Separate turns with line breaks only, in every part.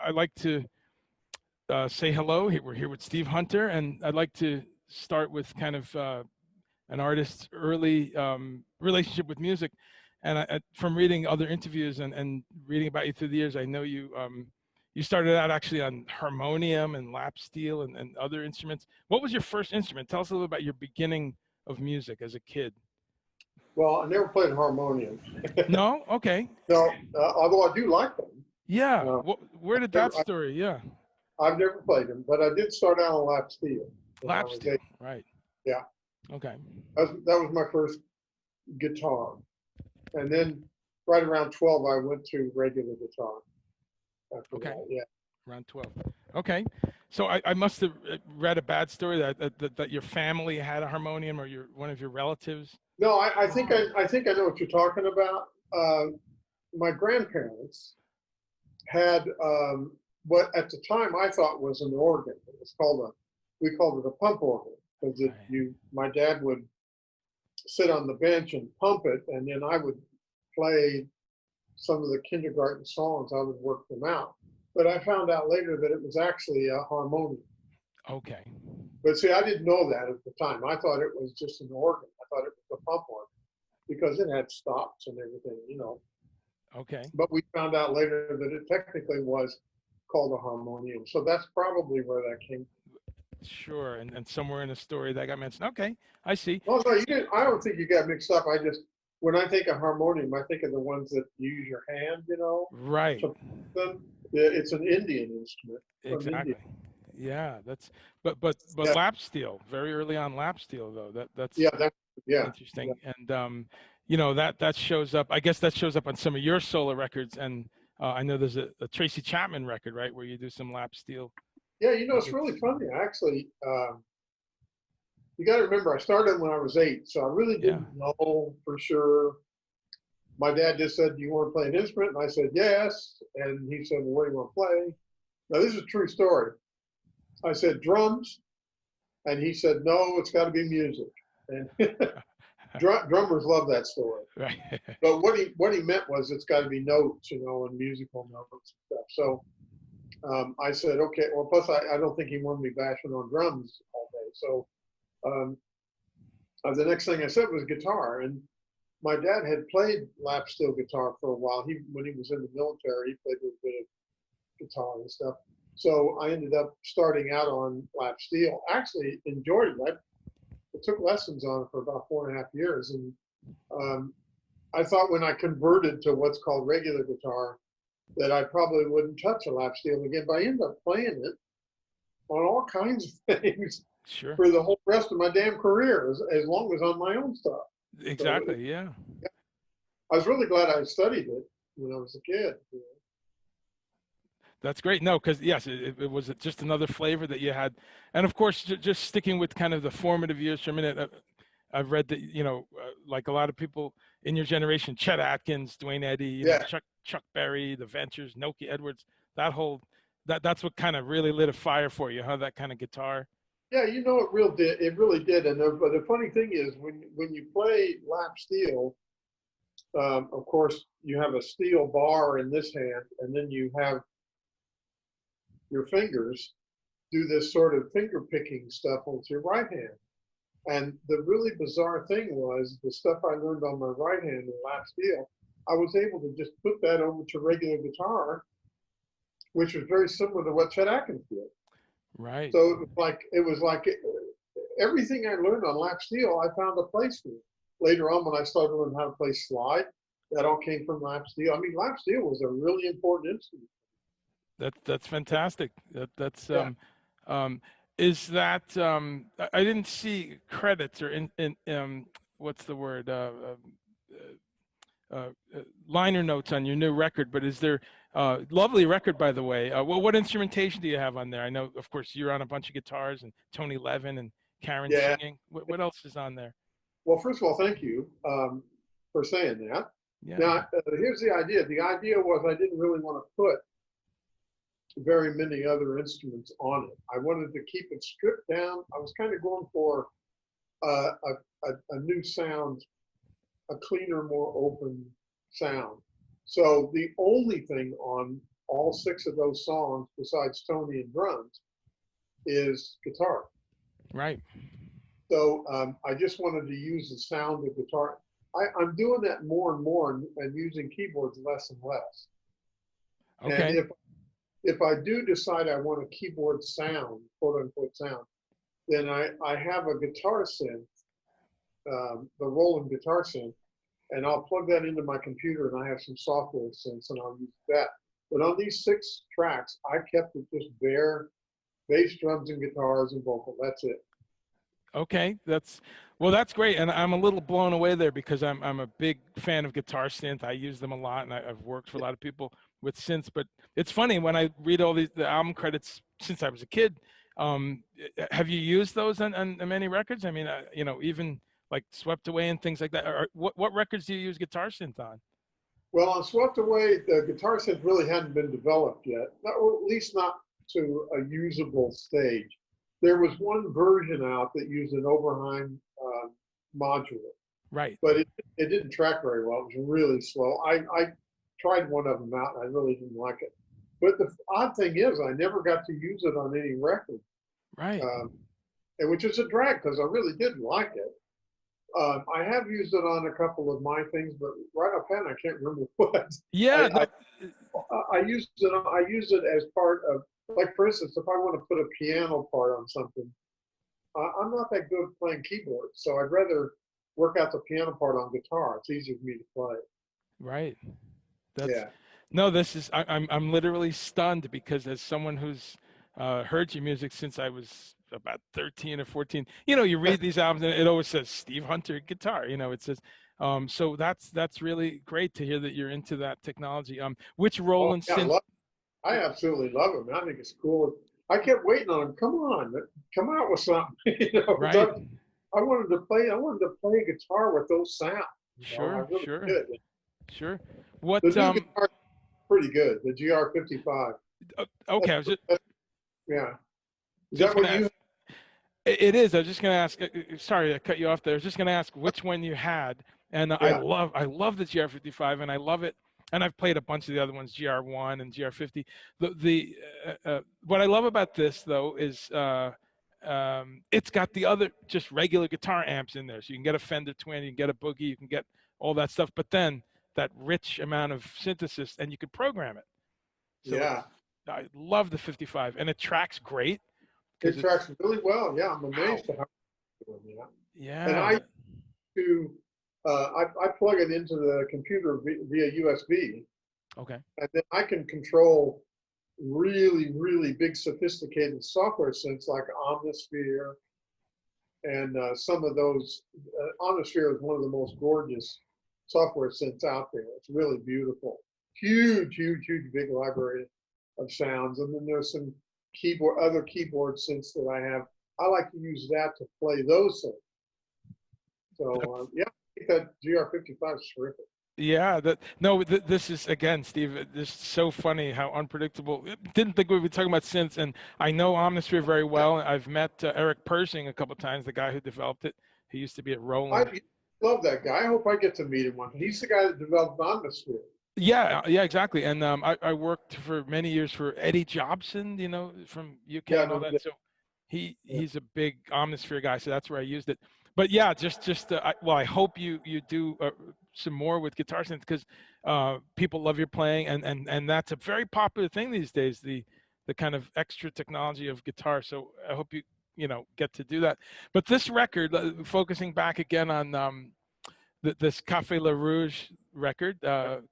I'd like to say hello. We're here with Steve Hunter, and I'd like to start with kind of an artist's early relationship with music. And from reading other interviews and reading about you through the years, I know you started out actually on harmonium and lap steel and other instruments. What was your first instrument? Tell us a little about your beginning of music as a kid.
Well, I never played harmonium.
No? Okay.
No, although I do like them.
Yeah. Where did that story? Yeah.
I've never played them, but I did start out on lap steel.
Lap steel, right.
Yeah.
Okay.
That was my first guitar. And then right around 12, I went to regular guitar.
Okay.
That, yeah.
Around 12. Okay. So I must have read a bad story that your family had a harmonium, or one of your relatives.
No, I think I know what you're talking about. My grandparents had what at the time I thought was an organ. We called it a pump organ, because my dad would sit on the bench and pump it, and then I would play some of the kindergarten songs. I would work them out. But I found out later that it was actually a harmonium.
Okay.
But see, I didn't know that at the time. I thought it was just an organ. I thought it was a pump organ because it had stops and everything,
Okay.
But we found out later that it technically was called a harmonium. So that's probably where that came from.
Sure. And somewhere in the story that got mentioned. Okay. I see.
Oh, no, you didn't. I don't think you got mixed up. When I think of harmonium, I think of the ones that you use your hand,
Right.
It's an Indian instrument.
Exactly. Yeah, but
Yeah.
lap steel, very early on lap steel though. That's interesting.
Yeah.
And that shows up. I guess that shows up on some of your solo records. And I know there's a Tracy Chapman record, right, where you do some lap steel.
Yeah, it's really funny. Actually, you got to remember, I started when I was 8, so I really didn't know for sure. My dad just said, "Do you want to play an instrument?" And I said, "Yes." And he said, "Well, what do you want to play?" Now, this is a true story. I said, "Drums." And he said, "No, it's got to be music." And drummers love that story.
Right.
But what he meant was it's got to be notes, and musical notes and stuff. So I said, okay. Well, plus I don't think he wanted me bashing on drums all day. So the next thing I said was guitar. And my dad had played lap steel guitar for a while. When he was in the military, he played a bit of guitar and stuff. So I ended up starting out on lap steel. Actually enjoyed it. I took lessons on it for about 4.5 years. And I thought when I converted to what's called regular guitar that I probably wouldn't touch a lap steel again, but I ended up playing it on all kinds of things for the whole rest of my damn career, as long as on my own stuff.
Exactly.
So
yeah.
I was really glad I studied it when I was a kid.
That's great. No, because yes, it was just another flavor that you had, and of course, just sticking with kind of the formative years for a minute. I've read that like a lot of people in your generation, Chet Atkins, Dwayne Eddy, Chuck Berry, the Ventures, Nokia Edwards. That's what kind of really lit a fire for you, huh? That kind of guitar.
Yeah, it really did. And but the funny thing is, when you play lap steel, of course, you have a steel bar in this hand, and then you have your fingers do this sort of finger picking stuff with your right hand. And the really bizarre thing was the stuff I learned on my right hand in lap steel, I was able to just put that over to regular guitar, which was very similar to what Chet Atkins did.
Right.
So it was like everything I learned on lap steel, I found a place for. Later on, when I started learning how to play slide, that all came from lap steel. I mean, lap steel was a really important instrument.
That's fantastic. Is that I didn't see credits or in what's the word liner notes on your new record, but is there lovely record, by the way. What instrumentation do you have on there? I know, of course, you're on a bunch of guitars and Tony Levin and Karen singing. What else is on there?
Well, first of all, thank you for saying that. Yeah. Now, here's the idea. The idea was I didn't really want to put very many other instruments on it. I wanted to keep it stripped down. I was kind of going for a new sound, a cleaner, more open sound. So the only thing on all 6 of those songs, besides Tony and drums, is guitar.
Right.
So I just wanted to use the sound of guitar. I'm doing that more and more and using keyboards less and less. And
Okay.
if I do decide I want a keyboard sound, quote unquote sound, then I have a guitar synth, the Roland guitar synth, and I'll plug that into my computer and I have some software synths and I'll use that. But on these 6 tracks, I kept it just bare bass, drums, and guitars and vocal. That's it.
Okay, that's great, and I'm a little blown away there because I'm a big fan of guitar synth. I use them a lot, and I've worked for a lot of people with synths. But it's funny when I read all the album credits since I was a kid. Have you used those on many records? I mean, even like Swept Away and things like that. Or what records do you use guitar synth on?
Well, on Swept Away, the guitar synth really hadn't been developed yet, or at least not to a usable stage. There was one version out that used an Oberheim module,
Right.
but it didn't track very well. It was really slow. I tried one of them out and I really didn't like it. But the odd thing is, I never got to use it on any record,
Right.
and which is a drag because I really did like it. I have used it on a couple of my things, but right offhand, I can't remember what.
Yeah.
I, I used it. I use it as part of, like, for instance, if I want to put a piano part on something, I'm not that good at playing keyboards, so I'd rather work out the piano part on guitar. It's easier for me to play.
Right. That's
Yeah.
no. This is I'm literally stunned because as someone who's heard your music since I was about 13 or 14, you read these albums and it always says Steve Hunter guitar. It says. So that's really great to hear that you're into that technology. Which
Oh,
Roland
yeah,
synth?
I absolutely love him. I think it's cool. I kept waiting on him. Come on, come out with something.
Right.
I wanted to play. I wanted to play guitar with those sounds. I
Sure.
really
Sure.
did.
Sure.
The
What?
new guitar is pretty good. The GR55.
Okay. I was
Yeah. Is
just
that
gonna
what you?
ask. It is. I was just going to ask. Sorry, I cut you off there. I was just going to ask which one you had, and
Yeah.
I love the GR55, and I love it. And I've played a bunch of the other ones, GR1 and GR50. What I love about this though is it's got the other just regular guitar amps in there, so you can get a Fender Twin, you can get a Boogie, you can get all that stuff. But then that rich amount of synthesis, and you could program it. So
Yeah.
I love the 55, and it tracks great because
It
it's
tracks really well. Yeah, I'm
wow.
amazed at how it's doing. Yeah. And
Yeah.
I to I plug it into the computer via USB,
Okay.
and then I can control really, really big, sophisticated software synths like Omnisphere and some of those. Omnisphere is one of the most gorgeous software synths out there. It's really beautiful. Huge, huge, huge, big library of sounds. And then there's some other keyboard synths that I have. I like to use that to play those things. So yeah, I think that GR55 is terrific.
Yeah, this is again, Steve. This is so funny how unpredictable. Didn't think we'd be talking about synths, and I know Omnisphere very well. I've met Eric Persing a couple of times, the guy who developed it. He used to be at Roland.
I love that guy. I hope I get to meet him one. He's the guy that developed Omnisphere.
Yeah, yeah, exactly. And I worked for many years for Eddie Jobson, from UK
Yeah,
and all
no,
that. So he's a big Omnisphere guy. So that's where I used it. But yeah, I hope you do some more with guitar synth because people love your playing, and that's a very popular thing these days. The kind of extra technology of guitar. So I hope you get to do that. But this record, focusing back again on this Cafe la Rouge record,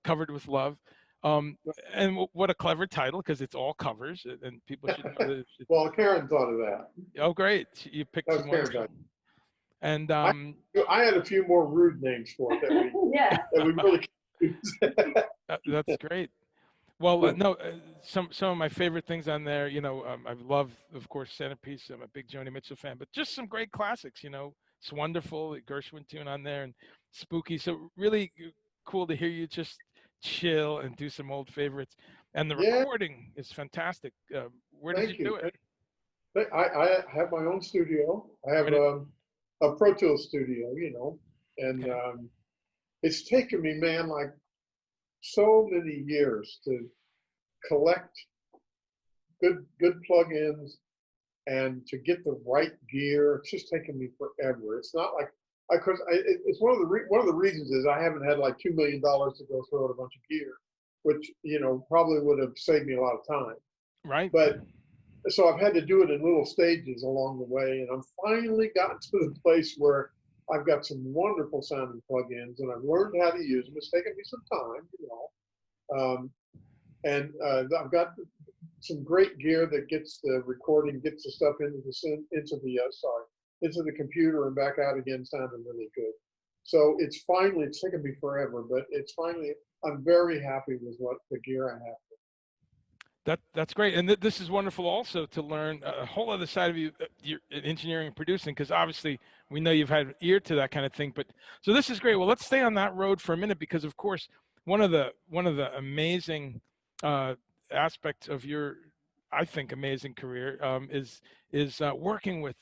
Covered with Love. And what a clever title because it's all covers, and people should know that.
Well, Karen thought of that.
Oh, great! You picked
That was
some
Karen's
wonderful.
idea.
And
I had a few more rude names for it that we really can't use.
that's great. Well, no, some of my favorite things on there, I've loved, of course, Centerpiece. I'm a big Joni Mitchell fan, but just some great classics, It's Wonderful, the Gershwin tune on there, and Spooky. So really cool to hear you just chill and do some old favorites. and the
Yeah,
recording is fantastic. Where did you
thank you.
do it?
I have my own studio. I have
Right.
a Pro Tools studio, and
Okay.
it's taken me, man, like so many years to collect good plugins and to get the right gear. It's just taken me forever. It's not like it's one of the reasons is I haven't had like $2 million to go throw at a bunch of gear, which probably would have saved me a lot of time.
Right.
But so I've had to do it in little stages along the way, and I'm finally gotten to the place where I've got some wonderful sounding plugins, and I've learned how to use them. It's taken me some time, and I've got some great gear that gets the recording, gets the stuff into the computer and back out again, sounding really good. So it's taken me forever, but I'm very happy with what the gear I have.
That's great, and this is wonderful also to learn a whole other side of you, your engineering and producing, because obviously we know you've had an ear to that kind of thing. But so this is great. Well, let's stay on that road for a minute, because of course one of the amazing aspects of your, I think, amazing career is working with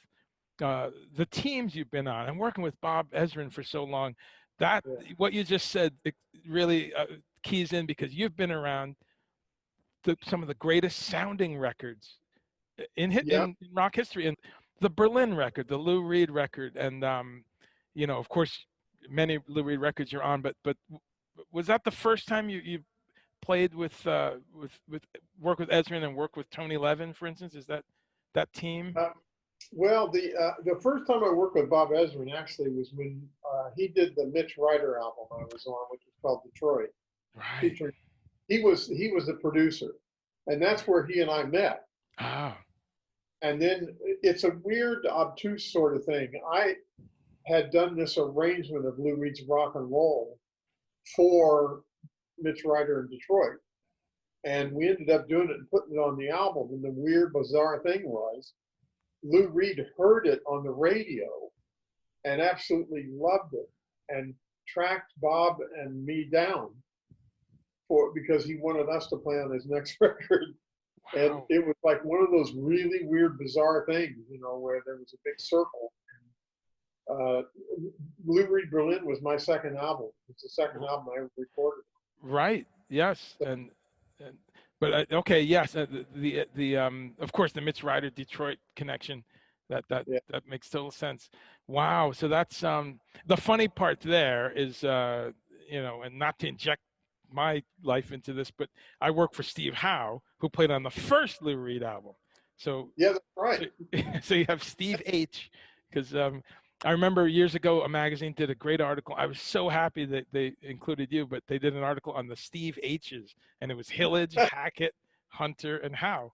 the teams you've been on and working with Bob Ezrin for so long. That
Yeah.
what you just said, it really keys in, because you've been around some of the greatest sounding records
Yeah.
in rock history, and the Berlin record, the Lou Reed record, and of course, many Lou Reed records you're on. But was that the first time you played with work with Ezrin and work with Tony Levin, for instance? Is that team?
Uh, well, the first time I worked with Bob Ezrin actually was when he did the Mitch Ryder album I was on, which was called Detroit,
Right.
featuring he was the producer, and that's where he and I met.
Oh.
And then it's a weird, obtuse sort of thing. I had done this arrangement of Lou Reed's Rock and Roll for Mitch Ryder in Detroit, and we ended up doing it and putting it on the album. And the weird, bizarre thing was, Lou Reed heard it on the radio and absolutely loved it, and tracked Bob and me down because he wanted us to play on his next record. And
Wow.
it was like one of those really weird, bizarre things, where there was a big circle. Uh, Lou Reed Berlin was my second album. It's the second album I ever recorded.
Right. Yes. And but okay. Yes. The of course the Mitch Ryder Detroit connection. That that
Yeah,
that makes total sense. Wow. So that's the funny part there is and not to inject my life into this, but I work for Steve Howe, who played on the first Lou Reed album. So
yeah, that's
so,
right.
so you have Steve H, because I remember years ago a magazine did a great article. I was so happy that they included you, but they did an article on the Steve H's, and it was Hillage, Hackett, Hunter, and Howe.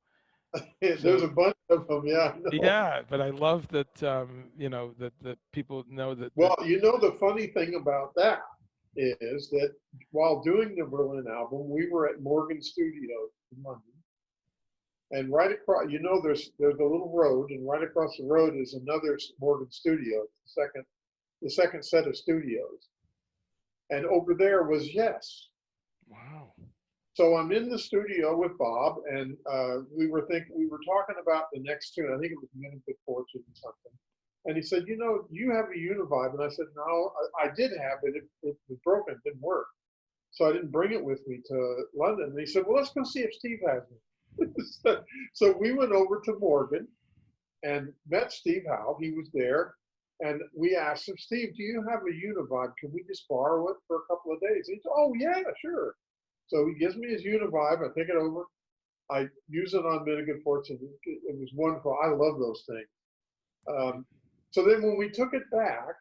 There's
So
a bunch of them. Yeah, I know.
yeah, but I love that that people know that.
Well, the funny thing about that is that while doing the Berlin album, we were at Morgan Studios in London, and right across, there's a little road, and right across the road is another Morgan Studio, the second set of studios, and over there was Yes.
Wow.
So I'm in the studio with Bob, and we were talking about the next tune. I think it was Men of Good Fortune or something. And he said, you have a Univibe, and I said, no, I did have it. It was broken, it didn't work, so I didn't bring it with me to London. And he said, well, let's go see if Steve has it. So we went over to Morgan and met Steve Howe. He was there, and we asked him, Steve, do you have a Univibe? Can we just borrow it for a couple of days? He said, oh yeah, sure. So he gives me his Univibe. I take it over. I use it on Men of Good Fortune. It was wonderful. I love those things. So then when we took it back,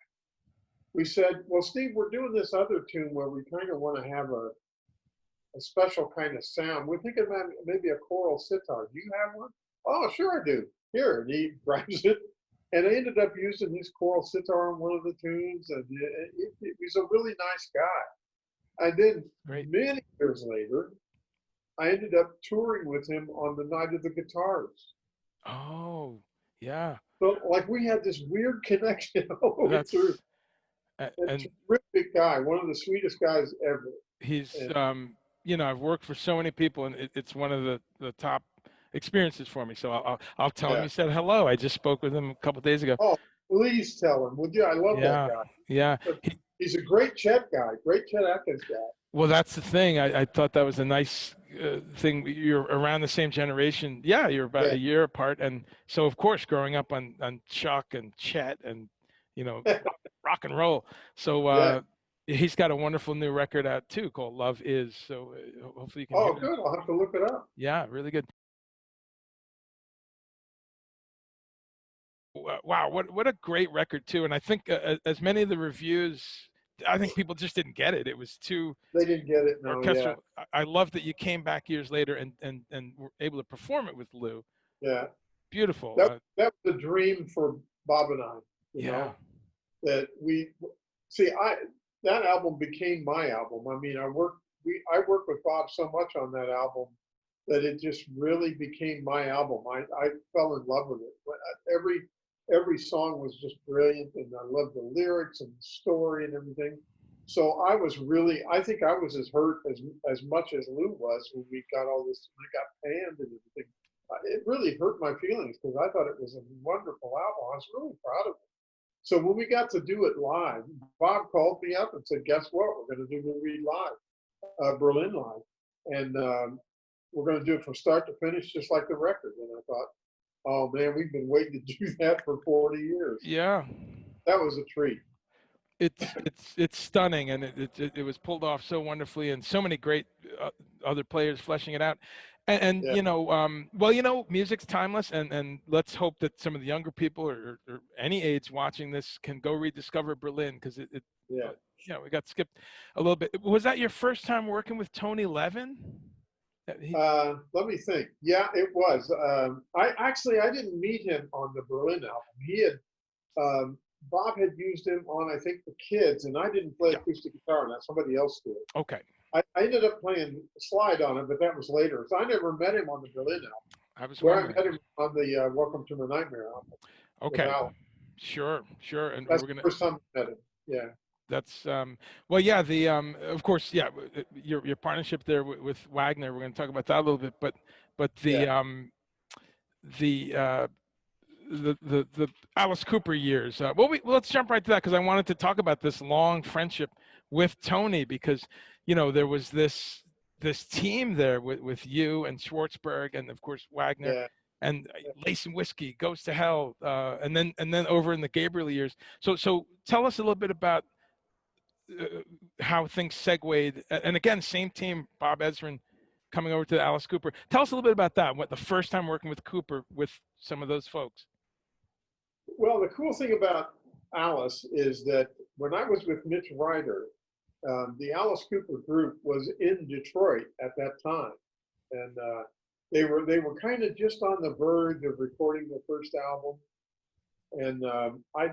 we said, well, Steve, we're doing this other tune where we kind of want to have a special kind of sound. We're thinking about maybe a choral sitar. Do you have one? Oh, sure I do. Here. And he grabs it. And I ended up using his choral sitar on one of the tunes. And he's a really nice guy. And then
Great.
many years later, I ended up touring with him on the Night of the Guitars.
Oh, yeah.
So, like, we had this weird connection all the way through.
That's
A
and
terrific guy, one of the sweetest guys ever.
he's
And
I've worked for so many people, and it's one of the top experiences for me. So I'll tell him
Yeah.
you said hello. I just spoke with him a couple days ago.
Oh, please tell him, would you? I love that
Yeah,
guy.
yeah.
But he's a great Chet guy, great Chet Atkins guy.
Well, that's the thing. I thought that was a nice thing. You're around the same generation. Yeah, you're about
Yeah.
a year apart, and so of course, growing up on Chuck and Chet and you know rock and roll. So
Yeah.
he's got a wonderful new record out too called "Love Is." So hopefully you can hear
Oh,
it.
good. I'll have to look it up.
Yeah, really good. Wow, what a great record too. And I think as many of the reviews, I think people just didn't get it. It was too
They didn't get it. No, yeah.
orchestral. I love that you came back years later and were able to perform it with Lou.
Yeah.
Beautiful.
That was a dream for Bob and I, you
Yeah,
know, that we see that album became my album. I mean, I worked with Bob so much on that album that it just really became my album. I fell in love with it. Every song was just brilliant, and I loved the lyrics and the story and everything. So I think I was as hurt as much as Lou was when we got all this, when it got panned and everything. It really hurt my feelings because I thought it was a wonderful album. I was really proud of it. So when we got to do it live, Bob called me up and said, "Guess what? We're going to do Lou Reed live, Berlin live, and we're going to do it from start to finish, just like the record." And I thought, "Oh man, we've been waiting to do that for 40 years."
yeah.
That was a treat.
It's stunning, and it was pulled off so wonderfully, and so many great other players fleshing it out. And
Yeah,
well, music's timeless, and let's hope that some of the younger people or any age watching this can go rediscover Berlin because
yeah.
we got skipped a little bit. Was that your first time working with Tony Levin?
Let me think. Yeah, it was. I didn't meet him on the Berlin album. Um, Bob had used him on, I think, the Kids, and I didn't play
Yeah.
acoustic guitar on that. Somebody else did.
Okay.
I ended up playing slide on it, but that was later. So I never met him on the Berlin album.
I was
Where I
wondering.
met him on the Welcome to My Nightmare album with
Okay.
Alan.
Sure. And
That's
we're
the
gonna.
first time I met him. Yeah,
That's well, yeah. The of course, yeah. Your partnership there with Wagner. We're going to talk about that a little bit, but
yeah,
the the Alice Cooper years. Well, let's jump right to that because I wanted to talk about this long friendship with Tony because there was this team there with you and Schwartzberg and of course Wagner
yeah.
and Lace and Whiskey, Goes to Hell, and then over in the Gabriel years. So tell us a little bit about uh, how things segued. And again, same team, Bob Ezrin coming over to Alice Cooper. Tell us a little bit about that. What the first time working with Cooper with some of those folks.
Well, the cool thing about Alice is that when I was with Mitch Ryder, the Alice Cooper group was in Detroit at that time, and they were kind of just on the verge of recording their first album. And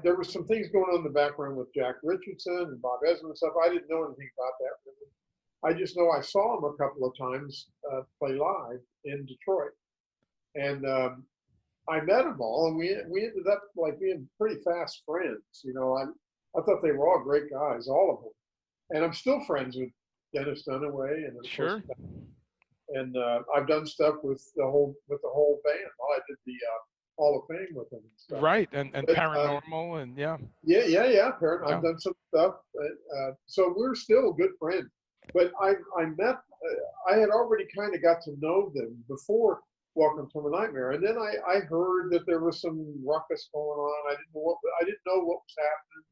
there were some things going on in the background with Jack Richardson and Bob Ezrin and stuff. I didn't know anything about that really. I just know I saw him a couple of times play live in Detroit, and I met them all, and we ended up like being pretty fast friends. I thought they were all great guys, all of them, and I'm still friends with Dennis Dunaway, and of course,
Sure.
and I've done stuff with the whole band. I did the Hall of Fame with them and stuff.
Right. And
But,
paranormal and yeah.
yeah. Apparently, I've
Yeah.
done some stuff, so we're still good friends. But I met. I had already kind of got to know them before Welcome to My Nightmare, and then I heard that there was some ruckus going on. I didn't know what was happening.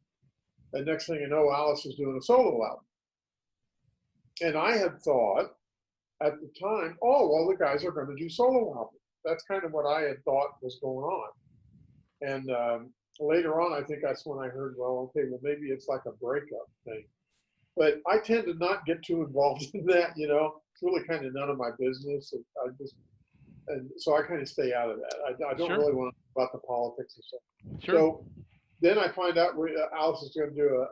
And next thing you know, Alice was doing a solo album, and I had thought at the time, oh well, the guys are going to do solo albums. That's kind of what I had thought was going on. And later on, I think that's when I heard, well, okay, well maybe it's like a breakup thing. But I tend to not get too involved in that. It's really kind of none of my business. And so I kind of stay out of that. I don't
Sure.
really want to know about the politics and stuff.
Sure.
So then I find out Alice is going to do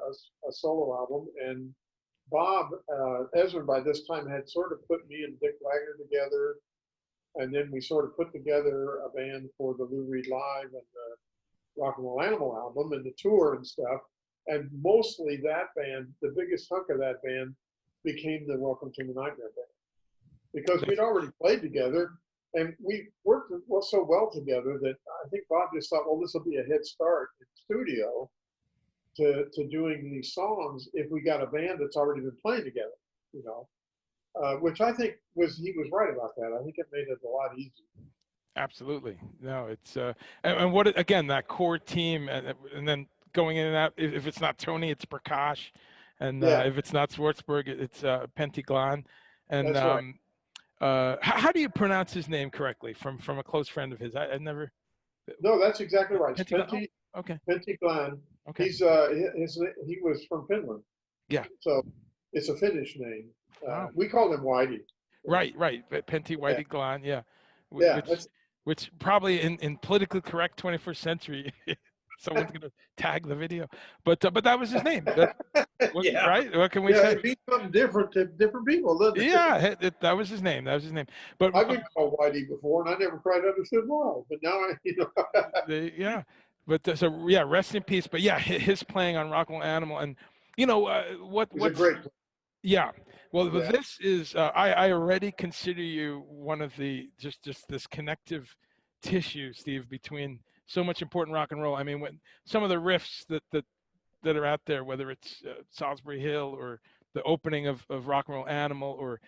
a solo album, and Bob Ezrin by this time had sort of put me and Dick Wagner together, and then we sort of put together a band for the Lou Reed Live and the Rock and Roll Animal album and the tour and stuff. And mostly that band, the biggest hunk of that band, became the Welcome to the Nightmare band. because we'd already played together, and we worked so well together that I think Bob just thought, well, this will be a head start in the studio to doing these songs if we got a band that's already been playing together, you know, which I think he was right about that. I think it made it a lot easier.
Absolutely. No, it's and what again, that core team, and then going in and out. If it's not Tony, it's Prakash, and
Yeah,
if it's not Schwartzberg, it's Pentiglan. And
that's right.
how do you pronounce his name correctly? From a close friend of his, I never.
No, that's exactly right. It's
Pentiglan. Oh, okay.
Pentti Glenn.
Okay.
He was from Finland.
Yeah.
So it's a Finnish name.
Wow.
We called him Whitey.
Right. Pentti Whitey Glan. Yeah.
Yeah,
Which probably in politically correct 21st century, someone's gonna tag the video, but that was his name.
yeah.
Right. What can we
say?
say?
It means something different to different people, doesn't it?
Yeah, that was his name. That was his name. But
I've been called Whitey before, and I never quite understood why. But now
yeah. But so yeah, rest in peace. But yeah, his playing on Rock and Roll Animal, and what's
a great.
Yeah. Well,
Yeah.
this is I already consider you one of the just this connective tissue, Steve, between so much important rock and roll. I mean, when some of the riffs that are out there, whether it's Salisbury Hill or the opening of Rock and Roll Animal or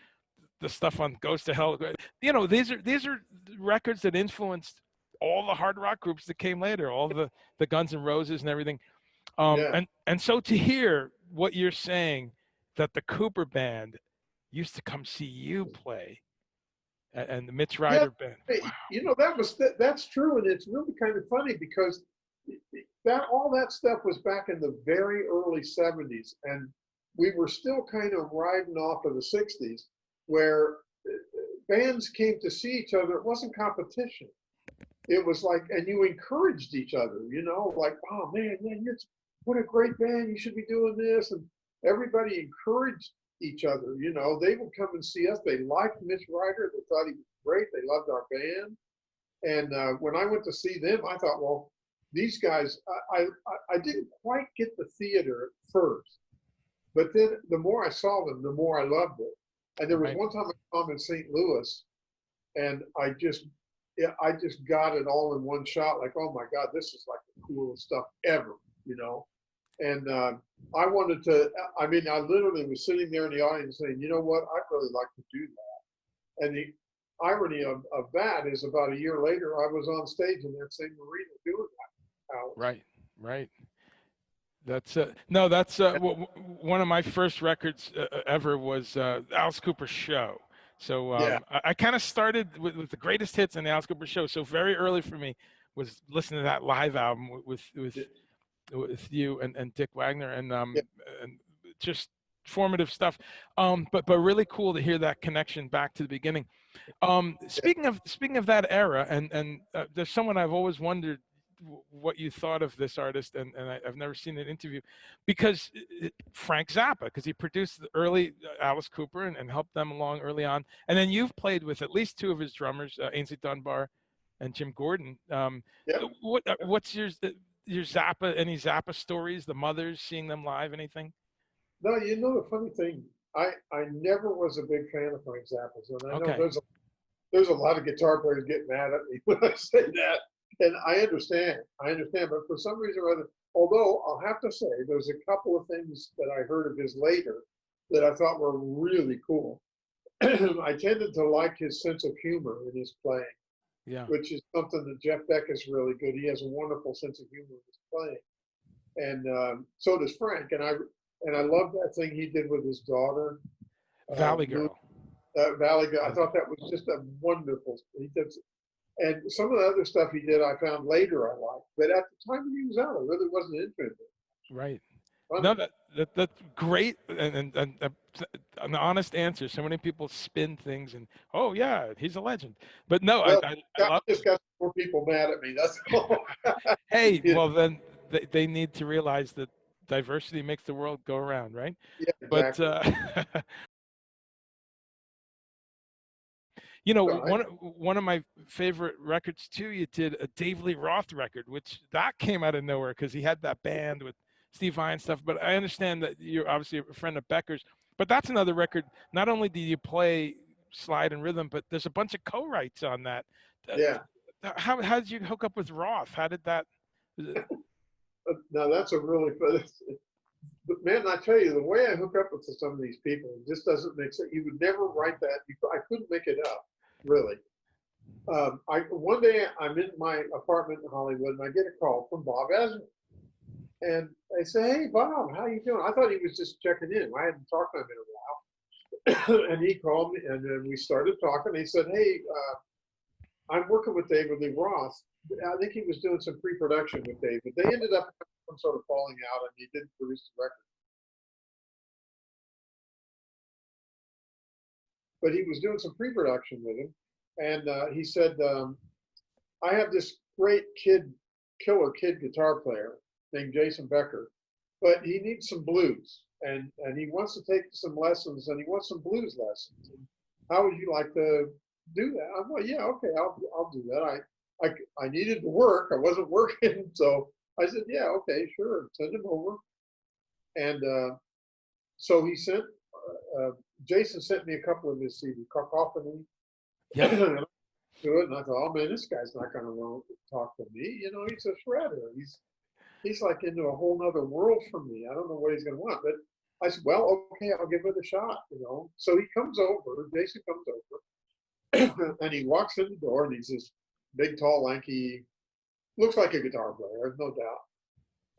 the stuff on Ghost to Hell, these are records that influenced all the hard rock groups that came later, all the Guns N' Roses and everything. And so to hear what you're saying, that the Cooper band used to come see you play, and the Mitch Ryder band.
Wow. That's true, and it's really kind of funny because all that stuff was back in the very early '70s, and we were still kind of riding off of the '60s, where bands came to see each other. It wasn't competition. It was like, and you encouraged each other, like, oh man, what a great band, you should be doing this. And everybody encouraged each other, they would come and see us. They liked Mitch Ryder. They thought he was great. They loved our band. And when I went to see them, I thought, well, these guys, I didn't quite get the theater at first, but then the more I saw them, the more I loved it. And there was one time I saw them in St. Louis, and I just got it all in one shot. Like, oh my God, this is like the coolest stuff ever, And I wanted to. I mean, I literally was sitting there in the audience saying, you know what, I'd really like to do that. And the irony of that is, about a year later, I was on stage in that same arena doing that.
Alex. Right. That's one of my first records ever was Alice Cooper's show. So I kind of started with the greatest hits in the Alice Cooper show. So very early for me was listening to that live album with you and Dick Wagner, and just formative stuff. But really cool to hear that connection back to the beginning. Speaking of that era, and there's someone I've always wondered what you thought of this artist, and I've never seen an interview, because Frank Zappa, because he produced the early Alice Cooper and helped them along early on, and then you've played with at least two of his drummers, Ainsley Dunbar and Jim Gordon. What's your Zappa, any Zappa stories, the mothers, seeing them live, anything?
No, the funny thing, I never was a big fan of Frank Zappa's, and I know there's a lot of guitar players get mad at me when I say that. And I understand, but for some reason or other, although I'll have to say, there's a couple of things that I heard of his later that I thought were really cool. I tended to like his sense of humor in his playing, which is something that Jeff Beck is really good. He has a wonderful sense of humor in his playing, and so does Frank. And I love that thing he did with his daughter,
Valley Girl.
Valley Girl. I thought that was just a wonderful. He did. And some of the other stuff he did, I found later I liked, but at the time he was out, I really wasn't interested.
Right. No, that's great, and an honest answer. So many people spin things, and oh yeah, he's a legend. But no,
well,
I
just got more people mad at me. That's all.
Hey, well then they need to realize that diversity makes the world go around, right?
Yeah, exactly.
But one of my favorite records too, you did a Dave Lee Roth record, which that came out of nowhere because he had that band with Steve Vai and stuff. But I understand that you're obviously a friend of Becker's. But that's another record. Not only do you play slide and rhythm, but there's a bunch of co-writes on that. Uh,
Yeah.
how did you hook up with Roth? How did that?
Now that's a really fun. But man, I tell you, the way I hook up with some of these people, it just doesn't make sense. You would never write that. I couldn't make it up, really. One day I'm in my apartment in Hollywood, and I get a call from Bob Ezra, and they say, "Hey, Bob, how you doing?" I thought he was just checking in. I hadn't talked to him in a while, and he called me, and then we started talking. He said, "Hey, I'm working with David Lee Roth. I think he was doing some pre-production with David. They ended up some sort of falling out, and he didn't produce the record. But he was doing some pre-production with him, and he said, I have this great killer kid guitar player named Jason Becker, but he needs some blues, and he wants to take some lessons, and he wants some blues lessons. And how would you like to do that?" I'm like, "Yeah, okay, I'll do that." I needed to work. I wasn't working, so I said, "Yeah, okay, sure, send him over." And so he sent Jason sent me a couple of his CDs, Cacophony.
Yep.
To it, and I thought, "Oh man, this guy's not going to want to talk to me. You know, he's a shredder. He's like into a whole nother world from me. I don't know what he's going to want." But I said, "Well, okay, I'll give it a shot." You know, so he comes over. Jason comes over, and he walks in the door, and he's this big, tall, lanky, looks like a guitar player, no doubt.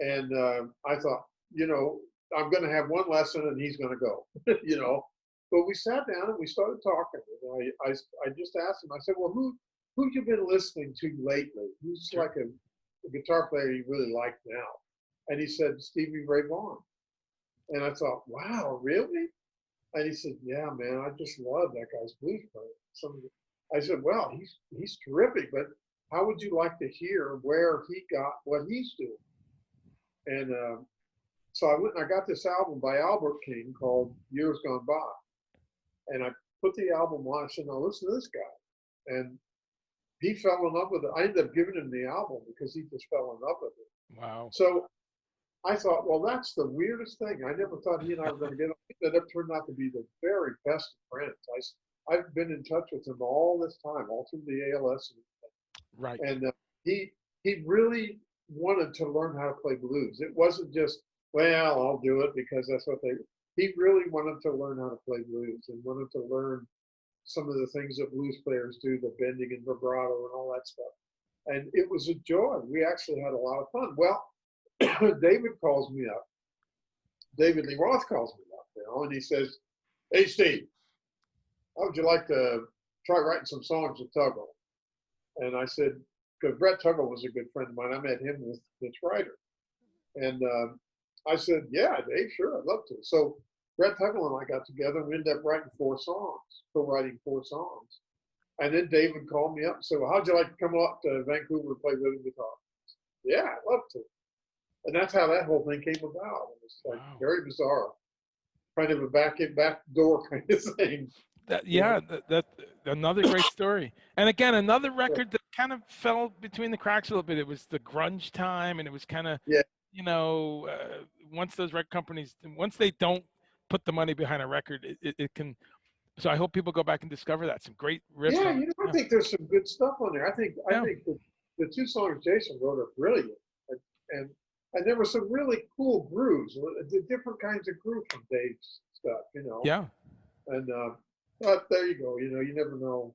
And I thought, you know, I'm going to have one lesson, and he's going to go. You know. But we sat down and we started talking. And I just asked him, I said, "Well, who you been listening to lately? Who's
Sure.
like a guitar player you really like now?" And he said, "Stevie Ray Vaughan." And I thought, "Wow, really?" And he said, "Yeah, man, I just love that guy's blues playing." I said, "Well, he's terrific, but how would you like to hear where he got what he's doing?" And so I went and I got this album by Albert King called Years Gone By. And I put the album on. I said, "Now listen to this guy." And he fell in love with it. I ended up giving him the album because he just fell in love with it.
Wow.
So I thought, well, that's the weirdest thing. I never thought he and I were going to get on. It turned out to be the very best of friends. I've been in touch with him all this time, all through the ALS.
Right.
And he really wanted to learn how to play blues. It wasn't just, "Well, I'll do it because that's what they." He really wanted to learn how to play blues and wanted to learn some of the things that blues players do, the bending and vibrato and all that stuff. And it was a joy. We actually had a lot of fun. Well, David calls me up. David Lee Roth calls me up, you know, and he says, "Hey, Steve, how would you like to try writing some songs with Tuggle?" And I said, because Brett Tuggle was a good friend of mine. I met him with Mitch Ryder. And I said, "Yeah, Dave, sure, I'd love to." So Brett Tuggle and I got together and we ended up writing 4 songs, co-writing 4 songs. And then David called me up and said, "Well, how'd you like to come up to Vancouver and play rhythm guitar?" "Yeah, I'd love to." And that's how that whole thing came about. It was like
Wow.
very bizarre, kind of a back door kind of thing.
Yeah, that another great story. And again, another record that kind of fell between the cracks a little bit. It was the grunge time, and it was kind of,
Yeah.
you know, once those record companies, once they don't put the money behind a record, it can. So I hope people go back and discover that. Some great riffs
Yeah,
on.
you know, I think there's some good stuff on there. I think
Yeah.
the 2 songs Jason wrote are brilliant, and and there were some really cool grooves, the different kinds of groove from Dave's stuff, you know.
Yeah.
And but there you go. You know, you never know.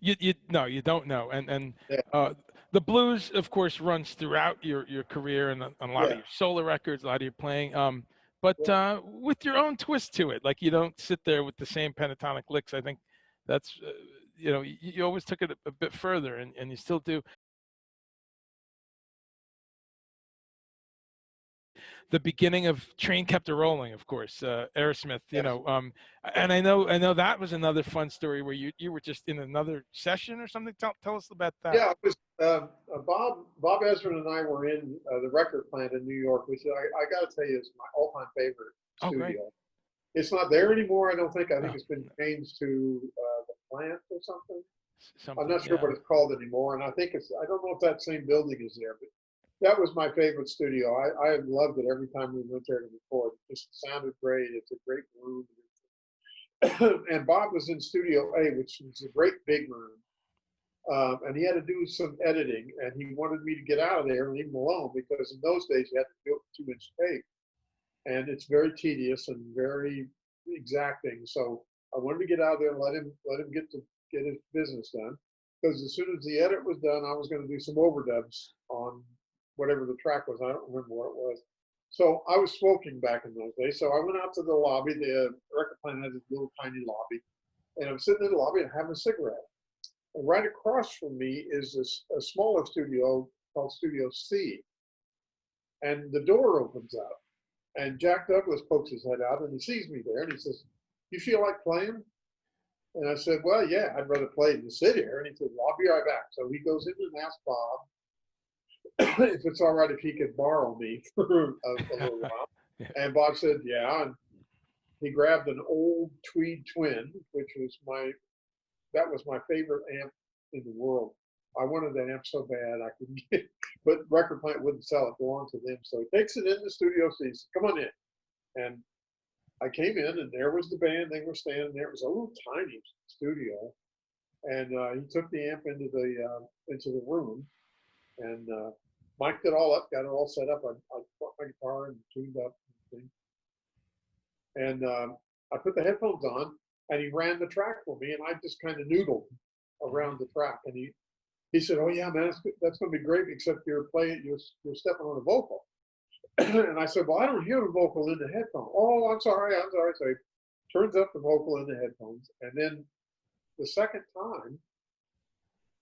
You no, you don't know. And
Yeah,
the blues, of course, runs throughout your career and on a lot of
yeah,
your solo records, a lot of your playing. But
yeah.
with your own twist to it, like you don't sit there with the same pentatonic licks. I think that's you know you always took it a bit further, and you still do. The beginning of Train Kept a Rolling, of course, Aerosmith, you
Yes.
know, and I know that was another fun story where you were just in another session or something. Tell us about that.
Yeah, it was Bob Ezrin and I were in the record plant in New York, which I got to tell you is my all-time favorite
Oh, great.
studio. It's not there anymore, I don't think. I think
Oh,
it's been changed to the plant or something. I'm
something,
not sure
yeah.
what it's called anymore, and I think I don't know if that same building is there, but that was my favorite studio. I loved it every time we went there to record. It just sounded great. It's a great room. and Bob was in Studio A, which was a great big room. And he had to do some editing, and he wanted me to get out of there and leave him alone because in those days you had to do 2-inch tape, and it's very tedious and very exacting. So I wanted to get out of there and let him get his business done. Because as soon as the edit was done, I was going to do some overdubs on whatever the track was. I don't remember what it was. So I was smoking back in those days. So I went out to the lobby. The record plant had this little tiny lobby, and I'm sitting in the lobby and having a cigarette. And right across from me is a smaller studio called Studio C. And the door opens up, and Jack Douglas pokes his head out, and he sees me there, and he says, "You feel like playing?" And I said, "Well, yeah, I'd rather play than sit here." And he said, "Well, I'll be right back." So he goes in and asks Bob if it's all right if he could borrow me for a little while. And Bob said, "Yeah." And he grabbed an old Tweed Twin, which was that was my favorite amp in the world. I wanted that amp so bad I couldn't get it, but record plant wouldn't sell it, belonged to them. So he takes it in the studio, says, "Come on in." And I came in, and there was the band. They were standing there. It was a little tiny studio, and he took the amp into the room and mic'd it all up, got it all set up. I brought my guitar and tuned up and I put the headphones on, and he ran the track for me, and I just kind of noodled around the track. And he said, "Oh yeah, man, that's going to be great, except you're stepping on a vocal." And I said, "Well, I don't hear the vocal in the headphones." "Oh, I'm sorry." So he turns up the vocal in the headphones, and then the second time,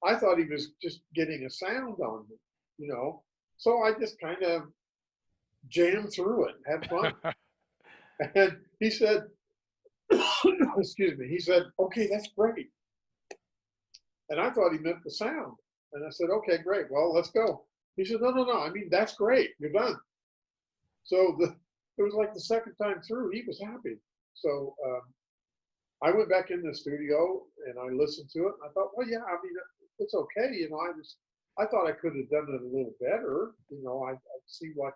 I thought he was just getting a sound on me, you know. So I just kind of jammed through it, had fun. And he said, excuse me, he said, "Okay, that's great." And I thought he meant the sound. And I said, "Okay, great. Well, let's go." He said, No. I mean, that's great. You're done." So it was like the second time through, he was happy. So I went back in the studio and I listened to it. And I thought, well, yeah, I mean, it's okay. You know, I thought I could have done it a little better. You know, I seemed like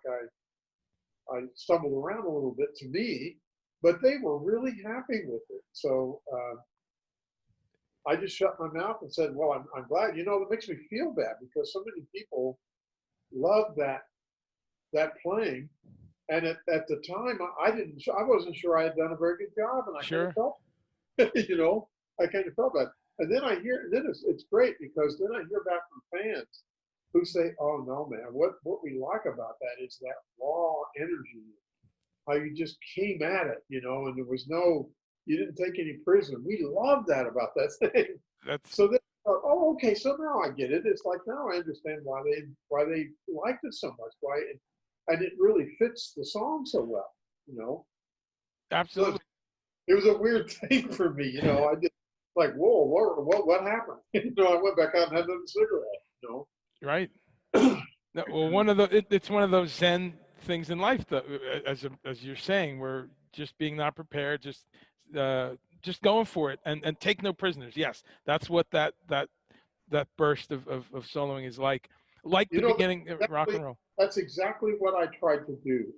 I stumbled around a little bit to me, but they were really happy with it. So I just shut my mouth and said, "Well, I'm glad." You know, it makes me feel bad because so many people love that playing. And at the time, I wasn't sure I had done a very good job, and I kind of
Sure.
felt, you know, I kind of felt that. And then it's great because then I hear back from fans who say, "Oh no, man, what we like about that is that raw energy, how you just came at it, you know, and you didn't take any prisoner. We love that about that thing."
That's
So then, oh, okay, so now I get it. It's like now I understand why they liked it so much. And it really fits the song so well, you know. So
absolutely
it was a weird thing for me, you know. I just like, whoa, what happened? You know, I went back out and had another cigarette, you
right.
know.
No, well, it's one of those Zen things in life, though, as you're saying, where just being not prepared, just going for it, and take no prisoners. Yes, that's what that burst of soloing is like
You
the
know,
beginning of rock and roll.
that's exactly what I tried to do.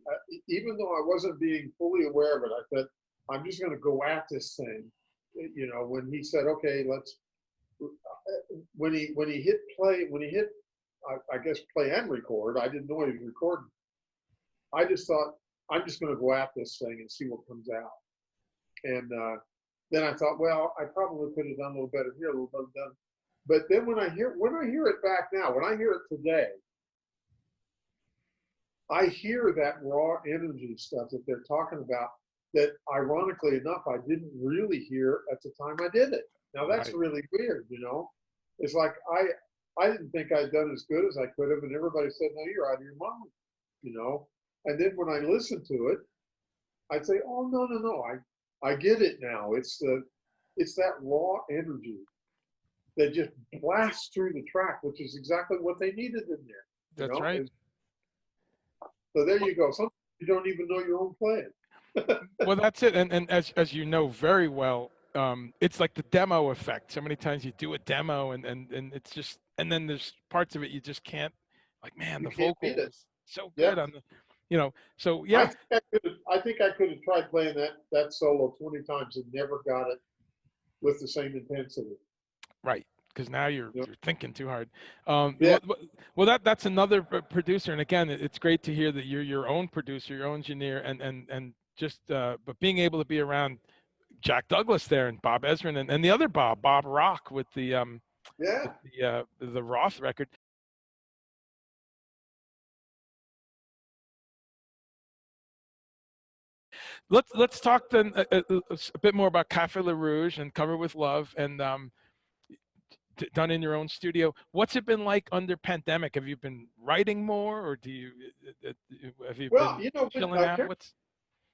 Even though I wasn't being fully aware of it, I said, "I'm just going to go at this thing." You know, when he said, "Okay, let's," when he hit, I guess play and record. I didn't know he was recording. I just thought, "I'm just going to go at this thing and see what comes out." And then I thought, well, I probably could have done a little better here, a little better done. But then when I hear it back now, when I hear it today, I hear that raw energy stuff that they're talking about that ironically enough, I didn't really hear at the time I did it. Now that's
Right.
really weird, you know. It's like I didn't think I'd done as good as I could have, and everybody said, "No, you're out of your mind," you know. And then when I listen to it, I'd say, "Oh no, I get it now. It's that raw energy that just blasts through the track, which is exactly what they needed in there." You
That's
know,
right.
so there you go. Sometimes you don't even know your own playing.
Well, that's it. And as you know very well, it's like the demo effect. So many times you do a demo and it's just, and then there's parts of it you just can't, like, man,
You
the
can't beat
vocal
it.
was so
Yeah.
good on the, you know, so
I
yeah,
think I could have tried playing that solo 20 times and never got it with the same intensity.
right. Because now
You know?
you're thinking too hard.
Yeah,
Well, that's another producer, and again, it's great to hear that you're your own producer, your own engineer, and just but being able to be around Jack Douglas there and Bob Ezrin and the other Bob Rock with
yeah.
the Roth record. Let's talk then a bit more about Cafe la Rouge and Cover with Love and done in your own studio. What's it been like under pandemic? Have you been writing more, or do you have you
Well,
been
you know,
chilling out? What's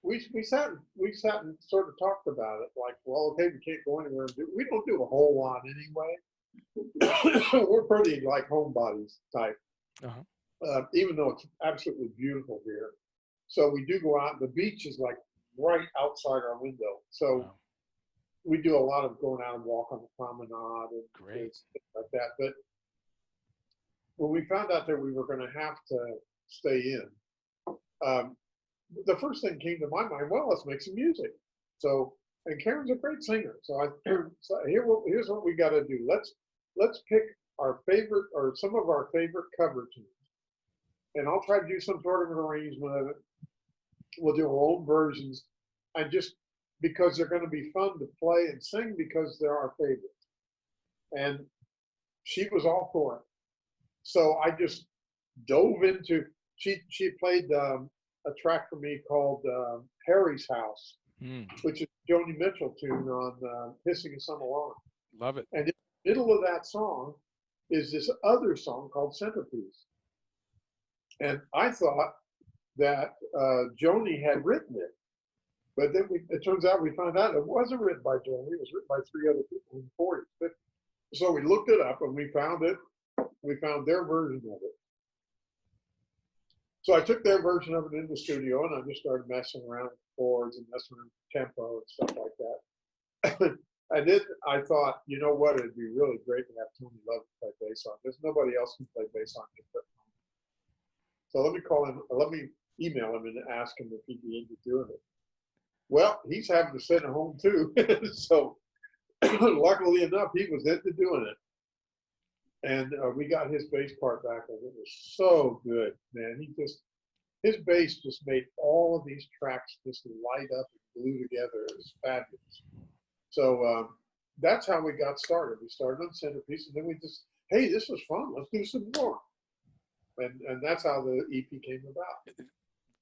we sat and sort of talked about it. Like, well, okay, we can't go anywhere. We don't do a whole lot anyway. We're pretty like homebodies type,
uh-huh.
even though it's absolutely beautiful here. So we do go out. The beach is like right outside our window. So
Wow,
we do a lot of going out and walk on the promenade and
great.
things like that. But when we found out that we were going to have to stay in, um, the first thing came to my mind, well, let's make some music. So, and Karen's a great singer. So here's what we got to do. Let's pick our favorite or some of our favorite cover tunes, and I'll try to do some sort of an arrangement of it. We'll do our own versions, and just because they're going to be fun to play and sing because they're our favorites. And she was all for it. So I just dove into. She played a track for me called Harry's House,
Mm,
which is a Joni Mitchell tune on Hissing a Summer Lawn.
love it.
And in the middle of that song is this other song called Centerpiece. And I thought that Joni had written it. But then it turns out we found out it wasn't written by Joni. It was written by three other people in the 40s. So we looked it up and we found it. We found their version of it. So I took their version of it in the studio and I just started messing around with chords and messing around with tempo and stuff like that. I thought, you know what, it'd be really great to have Tony Love play bass on this. Nobody else can play bass on it but Tony. So let me email him and ask him if he'd be into doing it. Well, he's having to sit at home too. So luckily enough, he was into doing it. And we got his bass part back, and it was so good, man. His bass just made all of these tracks just light up and glue together. It was fabulous. So that's how we got started. We started on Centerpiece, and then we just, hey, this was fun. Let's do some more. And that's how the EP came about.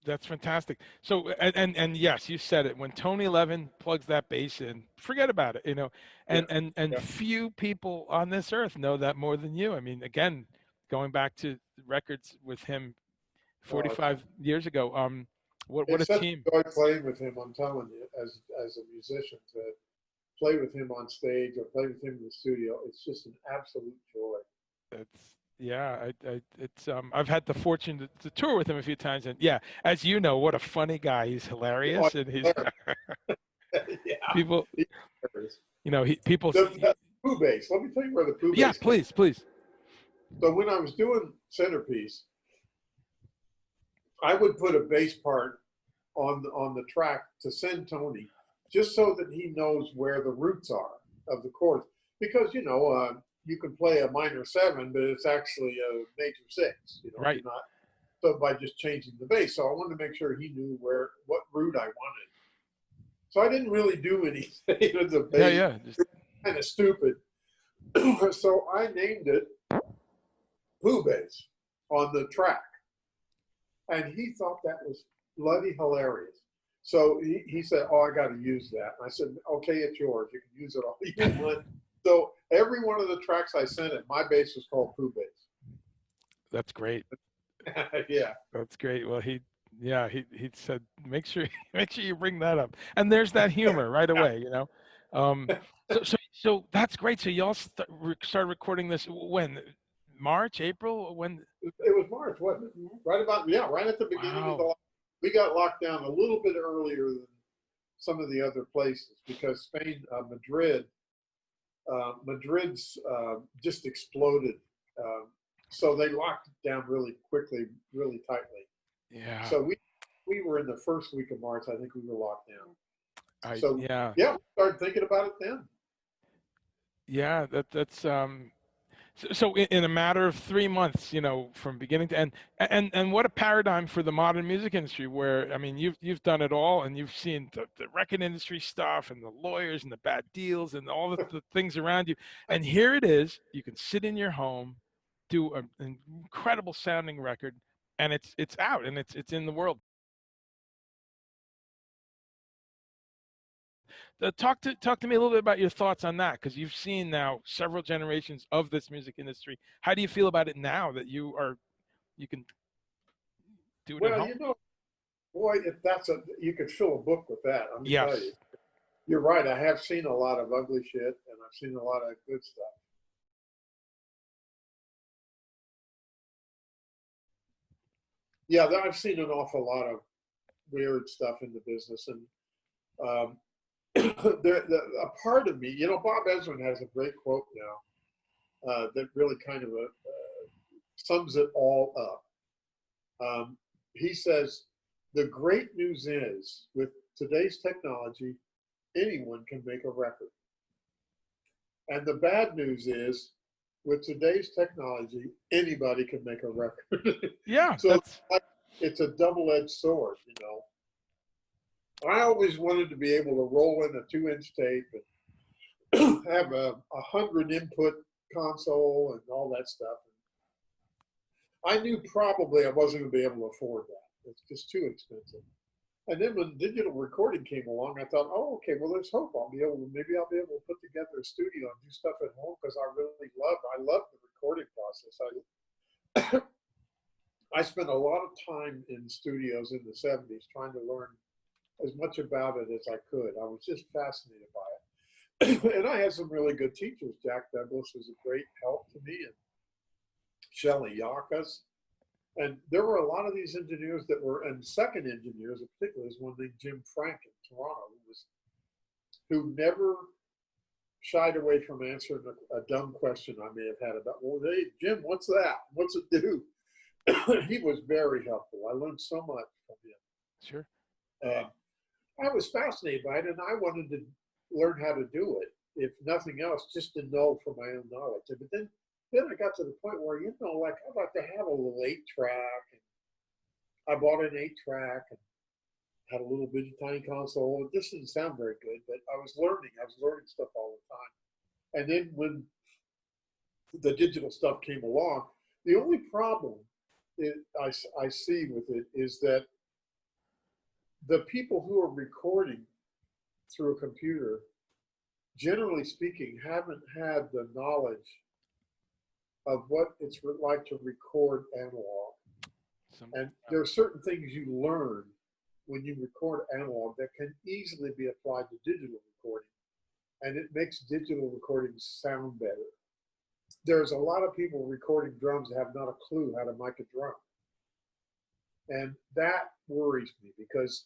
That's fantastic. So and yes, you said it. When Tony Levin plugs that bass in, forget about it. You know,
Yeah,
and
yeah.
few people on this earth know that more than you. I mean, again, going back to records with him
Oh,
45 years ago. What a
it's such
team.
a joy playing with him. I'm telling you, as a musician, to play with him on stage or play with him in the studio, it's just an absolute joy.
It's yeah, it's I've had the fortune to tour with him a few times, and yeah, as you know, what a funny guy. He's
Oh,
hilarious, and he's
yeah.
people, you know, people.
The poo bass. Let me tell you where the poo
Yeah,
bass came.
please.
So when I was doing Centerpiece, I would put a bass part on the track to send Tony, just so that he knows where the roots are of the chords. Because you can play a minor seven, but it's actually a major six.
Right.
You're not. So by just changing the bass, so I wanted to make sure he knew what root I wanted. So I didn't really do anything with the bass.
Yeah. Just,
Kind of stupid. So I named it Pooh Bass on the track. And he thought that was bloody hilarious. So he said, oh, I got to use that. And I said, okay, it's yours. You can use it all you want. So every one of the tracks I sent it, my bass was called Pooh Bass.
that's great.
Yeah.
That's great. Well, he said make sure you bring that up. And there's that humor right away, you know. Um, so that's great. So y'all start recording this when March, April, when?
It was March, wasn't it? Right about, yeah, right at the beginning of
Wow.
we got locked down a little bit earlier than some of the other places because Spain, Madrid's just exploded. So they locked it down really quickly, really tightly.
Yeah.
So we were in the first week of March. I think we were locked down. So
Yeah,
yeah, we started thinking about it then.
yeah, that's so in a matter of 3 months, from beginning to end, and what a paradigm for the modern music industry, where, I mean, you've done it all, and you've seen the record industry stuff and the lawyers and the bad deals and all the things around you, and here it is. You can sit in your home, do an incredible sounding record, and it's out and it's in the world. Talk to me a little bit about your thoughts on that, because you've seen now several generations of this music industry. How do you feel about it now that you can do it at
Well,
home?
boy, if you could fill a book with that. Let me tell
Yes.
you. You're right. I have seen a lot of ugly shit, and I've seen a lot of good stuff. Yeah, I've seen an awful lot of weird stuff in the business, and um, a part of me, Bob Ezrin has a great quote now that really kind of sums it all up. He says, "The great news is, with today's technology, anyone can make a record. And the bad news is, with today's technology, anybody can make a record."
Yeah,
So
that's
it's a double-edged sword, I always wanted to be able to roll in a 2-inch tape and have a 100 input console and all that stuff. I knew probably I wasn't going to be able to afford that. It's just too expensive. And then when digital recording came along, I thought, oh, okay, well, there's hope. Maybe I'll be able to put together a studio and do stuff at home, because I love the recording process. I spent a lot of time in studios in the 70s trying to learn as much about it as I could. I was just fascinated by it. And I had some really good teachers. Jack Douglas was a great help to me, and Shelley Yakas. And there were a lot of these engineers and second engineers in particular, is one named Jim Frank in Toronto, who never shied away from answering a dumb question I may have had about, well, hey, Jim, what's that? What's it do? He was very helpful. I learned so much from him.
sure.
Uh, I was fascinated by it, and I wanted to learn how to do it, if nothing else, just to know for my own knowledge. But then I got to the point where, like, I'd like to have a little 8-track. And I bought an 8-track and had a little bitty tiny console. This didn't sound very good, but I was learning. I was learning stuff all the time. And then when the digital stuff came along, the only problem I see with it is that the people who are recording through a computer, generally speaking, haven't had the knowledge of what it's like to record analog. And there are certain things you learn when you record analog that can easily be applied to digital recording, and it makes digital recordings sound better. There's a lot of people recording drums that have not a clue how to mic a drum. And that worries me, because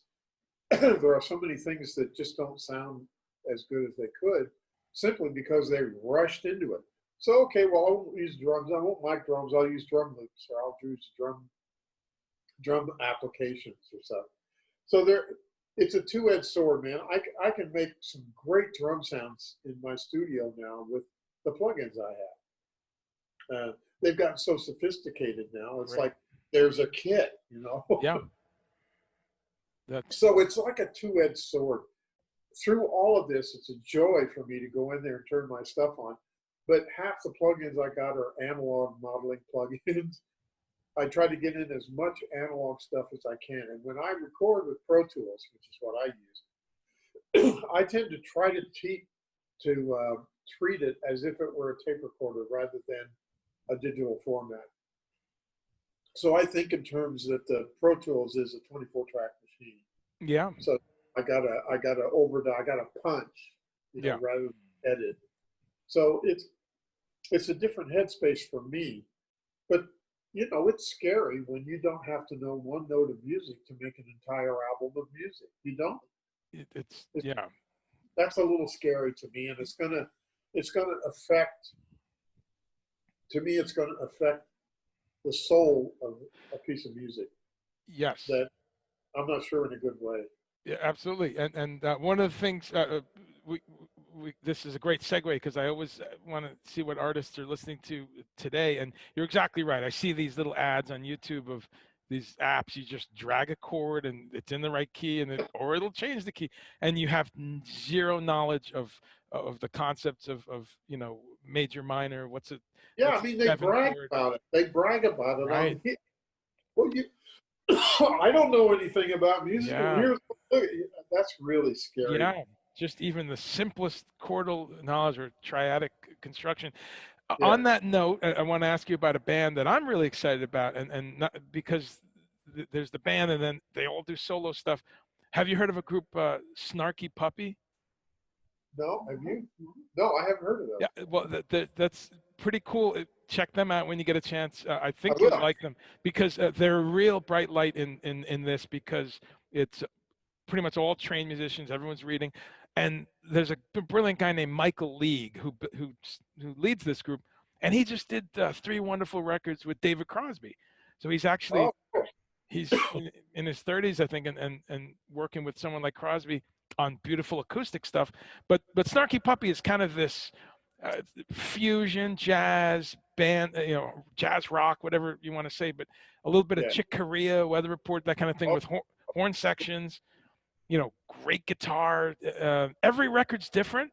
there are so many things that just don't sound as good as they could, simply because they rushed into it. So, okay, well, I won't use drums. I won't mic drums. I'll use drum loops, or I'll use drum applications or something. So it's a two-edged sword, man. I can make some great drum sounds in my studio now with the plugins I have. They've gotten so sophisticated now. It's like there's a kit,
Yeah.
So it's like a two-edged sword. Through all of this, it's a joy for me to go in there and turn my stuff on. But half the plugins I got are analog modeling plugins. I try to get in as much analog stuff as I can. And when I record with Pro Tools, which is what I use, I tend to try to treat it as if it were a tape recorder rather than a digital format. So I think in terms that the Pro Tools is a 24-track machine.
Yeah.
So I got a punch, rather than edit. So it's a different headspace for me. But it's scary when you don't have to know one note of music to make an entire album of music. You don't.
Yeah.
That's a little scary to me, and it's gonna affect. To me, it's gonna affect the soul of a piece of music.
Yes.
That I'm not sure in a good way.
Yeah, absolutely. And one of the things we, this is a great segue because I always want to see what artists are listening to today. And you're exactly right. I see these little ads on YouTube of these apps. You just drag a chord and it's in the right key, or it'll change the key, and you have zero knowledge of the concepts of major, minor.
Yeah, I
What's
mean,
a
they
seven
brag
chord?
about it. They brag about it
Right.
on here. Well, you, I don't know anything about music, and
Yeah.
that's really scary.
Yeah, just even the simplest chordal knowledge or triadic construction.
Yeah.
On that note, I want to ask you about a band that I'm really excited about, and not because there's the band, and then they all do solo stuff. Have you heard of a group, Snarky Puppy?
No, have you? No, I haven't heard of them.
Yeah, well, that's pretty cool. Check them out when you get a chance. I
I
think you'll
will.
like them because they're a real bright light in this because it's pretty much all trained musicians. Everyone's reading, and there's a brilliant guy named Michael League who leads this group, and he just did 3 wonderful records with David Crosby. So he's actually
Oh, cool.
he's in his 30s, I think, and working with someone like Crosby on beautiful acoustic stuff. But Snarky Puppy is kind of this fusion jazz band, jazz rock, whatever you want to say, but a little bit of
Yeah.
Chick Corea, Weather Report, that kind of thing
Oh,
with horn sections. Great guitar. Every record's different.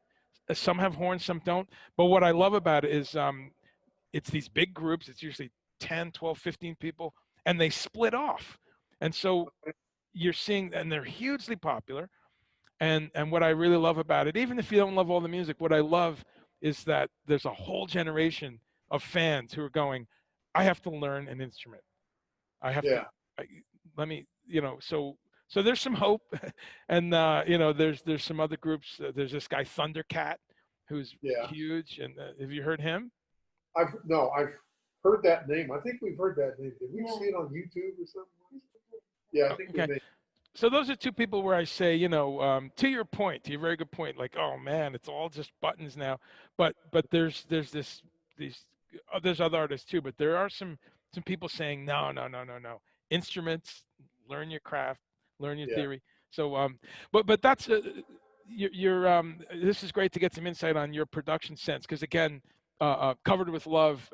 Some have horns, some don't. But what I love about it is it's these big groups. It's usually 10, 12, 15 people, and they split off. And so you're seeing, and they're hugely popular. And what I really love about it, even if you don't love all the music, what I love is that there's a whole generation of fans who are going, I have to learn an instrument. I have to
yeah.
I, let me, so there's some hope, and there's some other groups. There's this guy Thundercat, who's
Yeah.
huge, and have you heard him?
I've heard that name. I think we've heard that name. Did we see it on YouTube or something? Yeah, I think we
Okay,
may.
so those are two people where I say, to your point, to your very good point, like, oh man, it's all just buttons now. But there's there's other artists too, but there are some people saying no, no, no, no, no, instruments, learn your craft, learn your
Yeah.
theory. So but that's this is great to get some insight on your production sense because again, covered with love.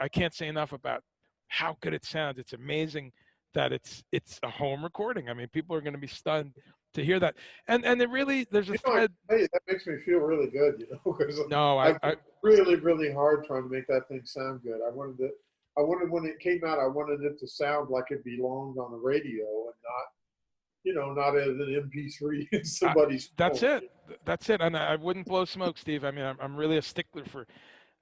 I can't say enough about how good it sounds. It's amazing that it's a home recording. I mean, people are going to be stunned to hear that. And it really there's a
I
thread.
tell you, that makes me feel really good, because
No,
I've been really, really hard trying to make that thing sound good. I wanted when it came out, I wanted it to sound like it belonged on the radio and not, not as an MP3 in somebody's
that's
phone.
it. That's it. And I wouldn't blow smoke, Steve. I mean, I'm really a stickler for.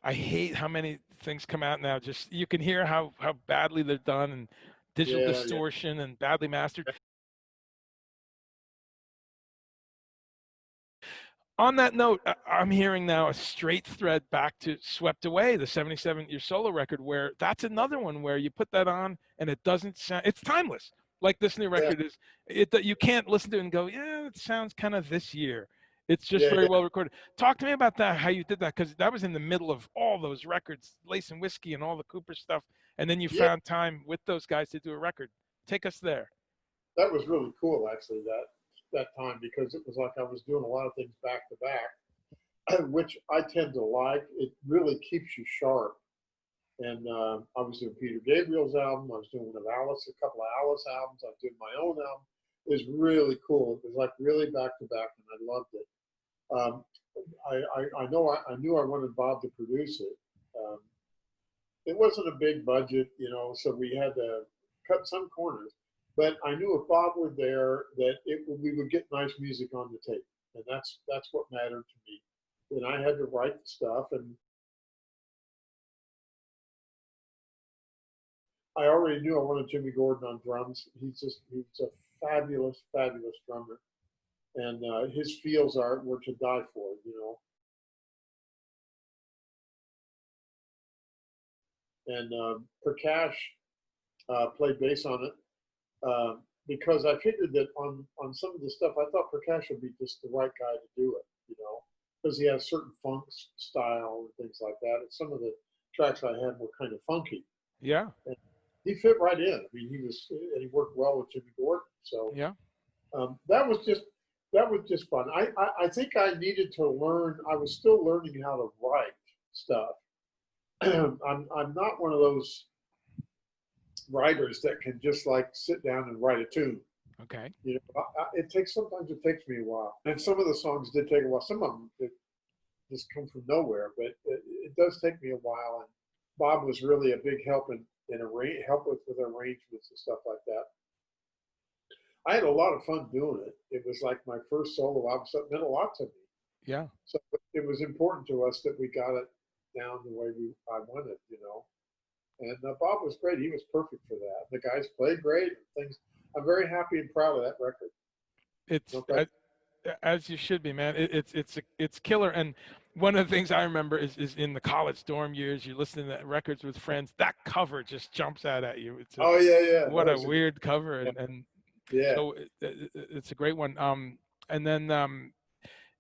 I hate how many things come out now. Just you can hear how badly they're done and digital
Yeah, yeah.
distortion and badly mastered. On that note, I'm hearing now a straight thread back to Swept Away, the 77 your solo record, where that's another one where you put that on and it doesn't sound, it's timeless. Like this new
Yeah,
record is, that you can't listen to it and go, yeah, it sounds kind of this year. It's just
yeah,
very
yeah,
well recorded. Talk to me about that, how you did that, because that was in the middle of all those records, Lace and Whiskey and all the Cooper stuff. And then you
yeah.
found time with those guys to do a record. Take us there.
That was really cool, actually. That time, because it was like I was doing a lot of things back to back, which I tend to like. It really keeps you sharp. And I was doing Peter Gabriel's album. I was doing a couple of Alice albums. I was doing my own album. It was really cool. It was like really back to back, and I loved it. Um, I knew I wanted Bob to produce it. Um, it wasn't a big budget, so we had to cut some corners. But I knew if Bob were there, that we would get nice music on the tape, and that's what mattered to me. And I had to write the stuff, and I already knew I wanted Jimmy Gordon on drums. He's a fabulous, fabulous drummer, and his feels were to die for. And Prakash played bass on it because I figured that on some of the stuff I thought Prakash would be just the right guy to do it, because he has certain funk style and things like that. And some of the tracks I had were kind of funky.
Yeah.
And he fit right in. I mean, and he worked well with Jimmy Gordon. So
Yeah.
that was just fun. I think I needed to learn. I was still learning how to write stuff. I'm not one of those writers that can just like sit down and write a tune.
Okay.
You know, sometimes it takes me a while, and some of the songs did take a while. Some of them just come from nowhere, but it does take me a while. And Bob was really a big help help with arrangements and stuff like that. I had a lot of fun doing it. It was like my first solo album, so it meant a lot to me.
Yeah.
So it was important to us that we got it down the way I wanted, you know. And Bob was great. He was perfect for that. The guys played great. And things. I'm very happy and proud of that record.
It's
No question.
as you should be, man. It's killer. And one of the things I remember is in the college dorm years, you're listening to records with friends. That cover just jumps out at you. It's a
Oh yeah, yeah.
what
No,
a
it's a good.
weird cover,
Yeah.
and
Yeah.
so it's a great one. And then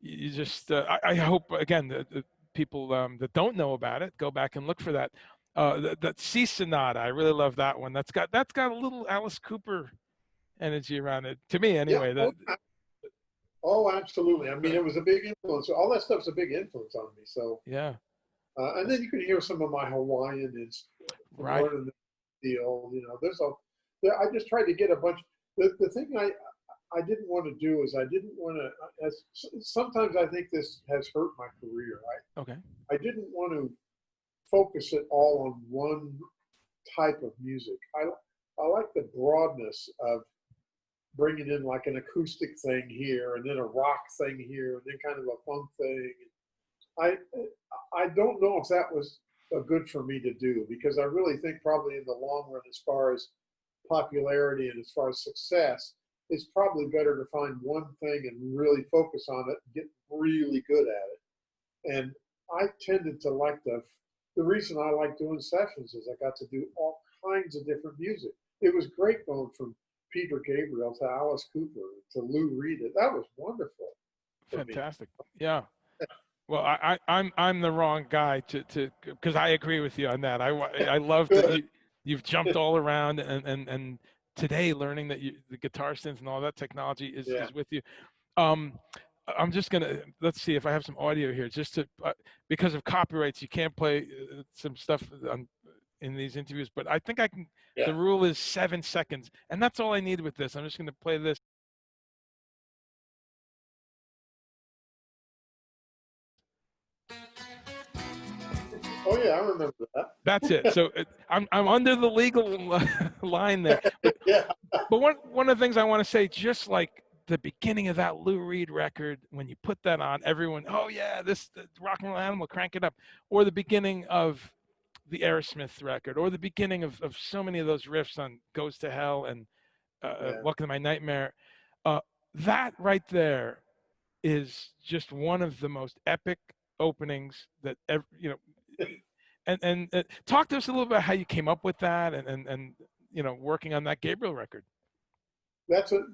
you just I hope again the people that don't know about it go back and look for that. That C Sonata, I really love that one. That's got a little Alice Cooper energy around it to me,
Yeah.
anyway.
Oh, absolutely. I mean,
The
it was a big influence. All that stuff's a big influence on me. So,
yeah,
and then you can hear some of my Hawaiian is from
right.
learning the deal. You know, I just tried to get a bunch. The thing I didn't want to do is I didn't want to. As sometimes I think this has hurt my career.
Okay.
I didn't want to focus it all on one type of music. I like the broadness of bringing in like an acoustic thing here and then a rock thing here and then kind of a funk thing. I I don't know if that was good for me to do because I really think probably in the long run, as far as popularity and as far as success, it's probably better to find one thing and really focus on it and get really good at it. And I tended to like the reason I like doing sessions is I got to do all kinds of different music. It was great going from Peter Gabriel to Alice Cooper to Lou Reed. That was wonderful for me.
Fantastic. Yeah. Well, I'm the wrong guy to because I agree with you on that. I love that
Good.
you've jumped all around and today learning that the guitar synths and all that technology
Yeah.
is with you. Um, I'm just gonna let's see if I have some audio here just to because of copyrights you can't play some stuff in these interviews, but I think I can. The
Yeah.
rule is 7 seconds, and that's all I need with this. I'm just gonna play this.
Oh yeah, I remember that.
That's it. So I'm under the legal line there, but
Yeah.
one of the things I want to say, just like the beginning of that Lou Reed record, when you put that on, everyone, oh yeah, this the rock and roll animal, crank it up, or the beginning of the Aerosmith record, or the beginning of so many of those riffs on "Goes to Hell" and
Yeah.
"Welcome to My Nightmare." Uh, that right there is just one of the most epic openings that ever, and talk to us a little bit about how you came up with that and working on that Gabriel record.
That's a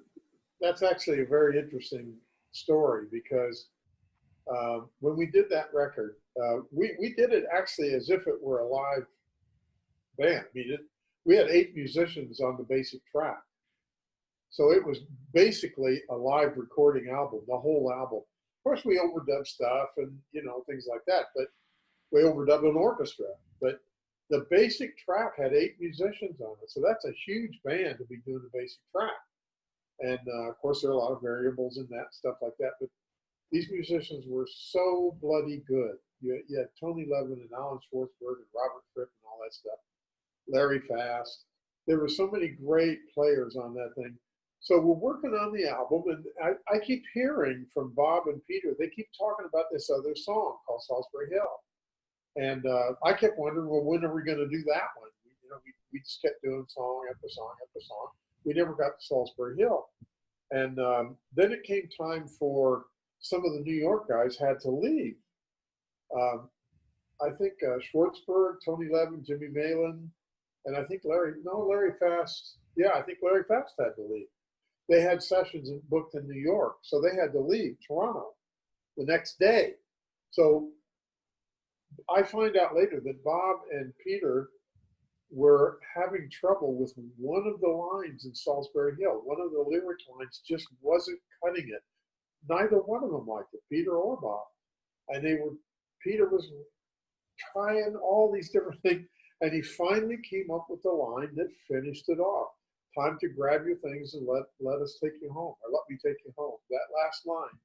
that's actually a very interesting story because when we did that record, we did it actually as if it were a live band. We had 8 musicians on the basic track. So it was basically a live recording album, the whole album. Of course, we overdubbed stuff and, things like that, but we overdubbed an orchestra. But the basic track had 8 musicians on it. So that's a huge band to be doing the basic track. And of course, there are a lot of variables in that, stuff like that. But these musicians were so bloody good. You had Tony Levin and Alan Schwartzberg and Robert Fripp and all that stuff. Larry Fast. There were so many great players on that thing. So we're working on the album, and I keep hearing from Bob and Peter, they keep talking about this other song called Salisbury Hill. And I kept wondering, well, when are we going to do that one? We just kept doing song after song after song. We never got to Salisbury Hill. And then it came time for some of the New York guys had to leave. I think Schwartzberg, Tony Levin, Jimmy Malin, and I think Larry Fast. Yeah, I think Larry Fast had to leave. They had sessions booked in New York, so they had to leave Toronto the next day. So I find out later that Bob and Peter were having trouble with one of the lines in Salisbury Hill. One of the lyric lines just wasn't cutting it. Neither one of them liked it, Peter or Bob. And Peter was trying all these different things, and he finally came up with the line that finished it off. Time to grab your things and let us take you home, or let me take you home. That last line,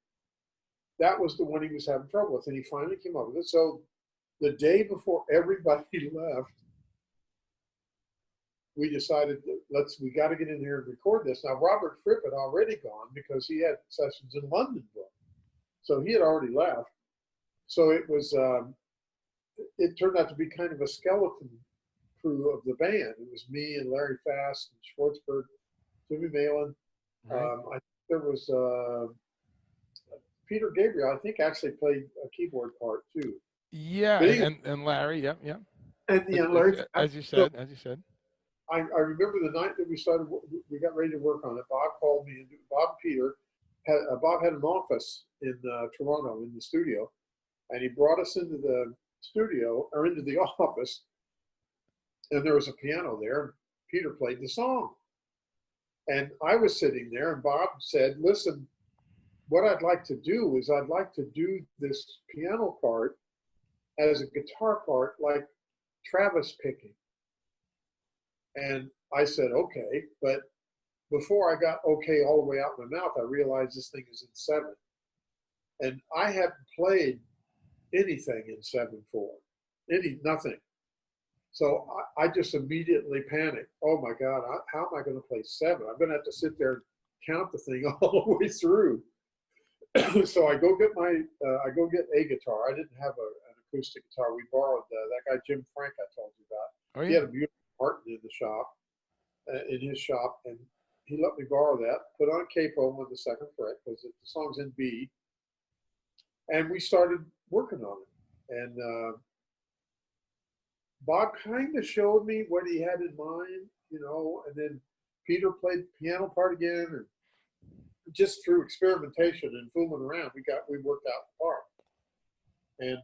that was the one he was having trouble with, and he finally came up with it. So the day before everybody left, we decided we got to get in here and record this. Now Robert Fripp had already gone because he had sessions in London booked, so he had already left. So it was it turned out to be kind of a skeleton crew of the band. It was me and Larry Fast and Schwartzberg, Jimmy Malin.
Right.
I think there was Peter Gabriel. I think actually played a keyboard part too.
Yeah, and Larry, yep.
And yeah, Larry,
as you said.
I remember the night that we got ready to work on it. Bob called me, and Bob and Peter Bob had an office in Toronto in the studio, and he brought us into the studio or into the office, and there was a piano there. And Peter played the song, and I was sitting there, and Bob said, "Listen, what I'd like to do is I'd like to do this piano part as a guitar part, like Travis picking." And I said, "Okay," but before I got okay all the way out my mouth, I realized this thing is in 7. And I hadn't played anything in 7/4, nothing. So I just immediately panicked. Oh my God, how am I going to play 7? I'm going to have to sit there and count the thing all the way through. So I go get a guitar. I didn't have an acoustic guitar. We borrowed that guy Jim Frank I told you about.
Oh, yeah.
He had a beautiful Martin in the shop, in his shop, and he let me borrow that. Put on capo on the 2nd fret because the song's in B, and we started working on it. And Bob kind of showed me what he had in mind, and then Peter played the piano part again, and just through experimentation and fooling around, we worked out the part. And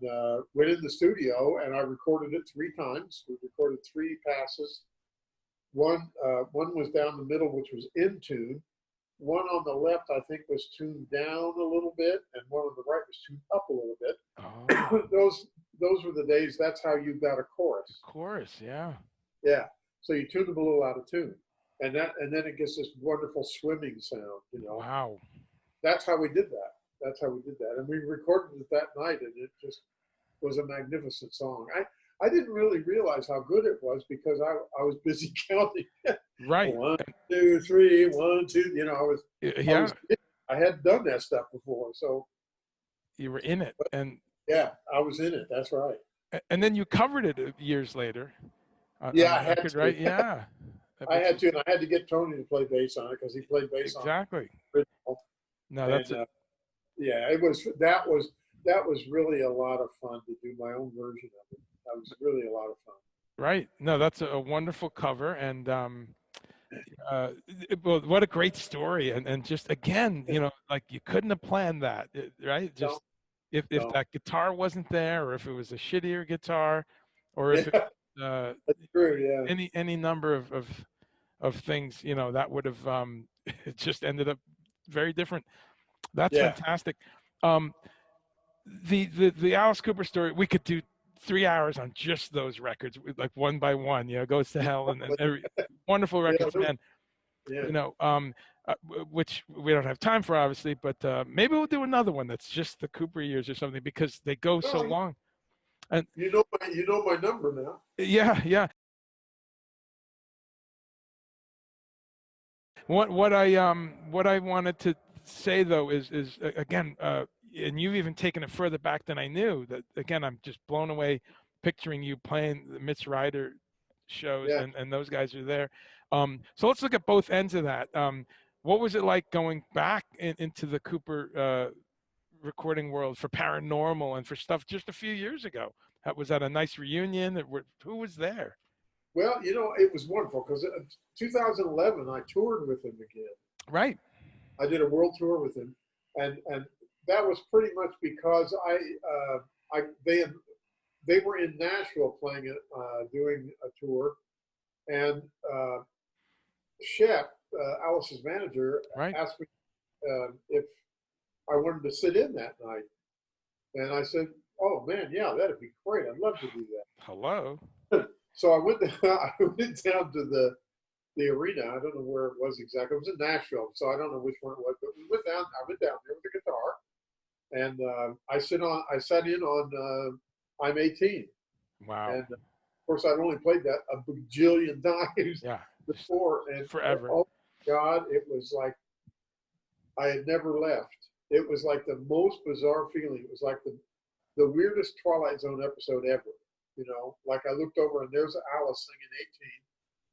went in the studio, and I recorded it 3 times. We recorded 3 passes. One was down the middle, which was in tune. One on the left, I think, was tuned down a little bit, and one on the right was tuned up a little bit.
Oh.
Those were the days. That's how you got a chorus.
Chorus, yeah.
Yeah. So you tune them a little out of tune, and then it gets this wonderful swimming sound.
Wow.
That's how we did that. And we recorded it that night, and it just was a magnificent song. I didn't really realize how good it was because I was busy counting.
Right.
1, 2, 3, 1, 2.
Yeah.
I hadn't done that stuff before, so
You were in it, and
yeah, I was in it. That's right.
And then you covered it years later.
Yeah, I had to.
Right? Yeah.
I had to, and I had to get Tony to play bass on it because he played bass on it.
Exactly. No,
and,
that's
yeah. That was really a lot of fun to do my own version of it. That was really a lot of fun.
right. No, that's a wonderful cover, and well, what a great story, and just again, like you couldn't have planned that, right? Just if that guitar wasn't there, or if it was a shittier guitar, or if it,
that's true, yeah.
any number of things, that would have it just ended up very different. That's fantastic. The Alice Cooper story, we could do 3 hours on just those records, like one by one. Goes to Hell and every wonderful records, man.
Yeah.
Which we don't have time for, obviously, but maybe we'll do another one that's just the Cooper years or something, because they go so long. And
you know my number now.
Yeah. What I wanted to say though is again, and you've even taken it further back than I knew. That again, I'm just blown away picturing you playing the Mitch Ryder shows, and those guys are there. So let's look at both ends of that. What was it like going back into the Cooper recording world for Paranormal and for stuff just a few years ago? Was that a nice reunion? Who was there?
Well, it was wonderful because 2011 I toured with him again.
Right.
I did a world tour with him, and that was pretty much because they were in Nashville playing it, doing a tour, and Shep, Alice's manager,
Right.
asked me if I wanted to sit in that night, and I said, "Oh man, yeah, that'd be great. I'd love to do
Hello.
that." So I went I went down to the arena. I don't know where it was exactly. It was in Nashville, so I don't know which one it was. But we went down. I went down there with the guitar, and I sat in on "I'm 18,"
Wow.
and of course I'd only played that a bajillion times
Yeah. Just
before, and
forever.
oh God, it was like I had never left. It was like the most bizarre feeling. It was like the weirdest Twilight Zone episode ever. You know, like I looked over and there's Alice singing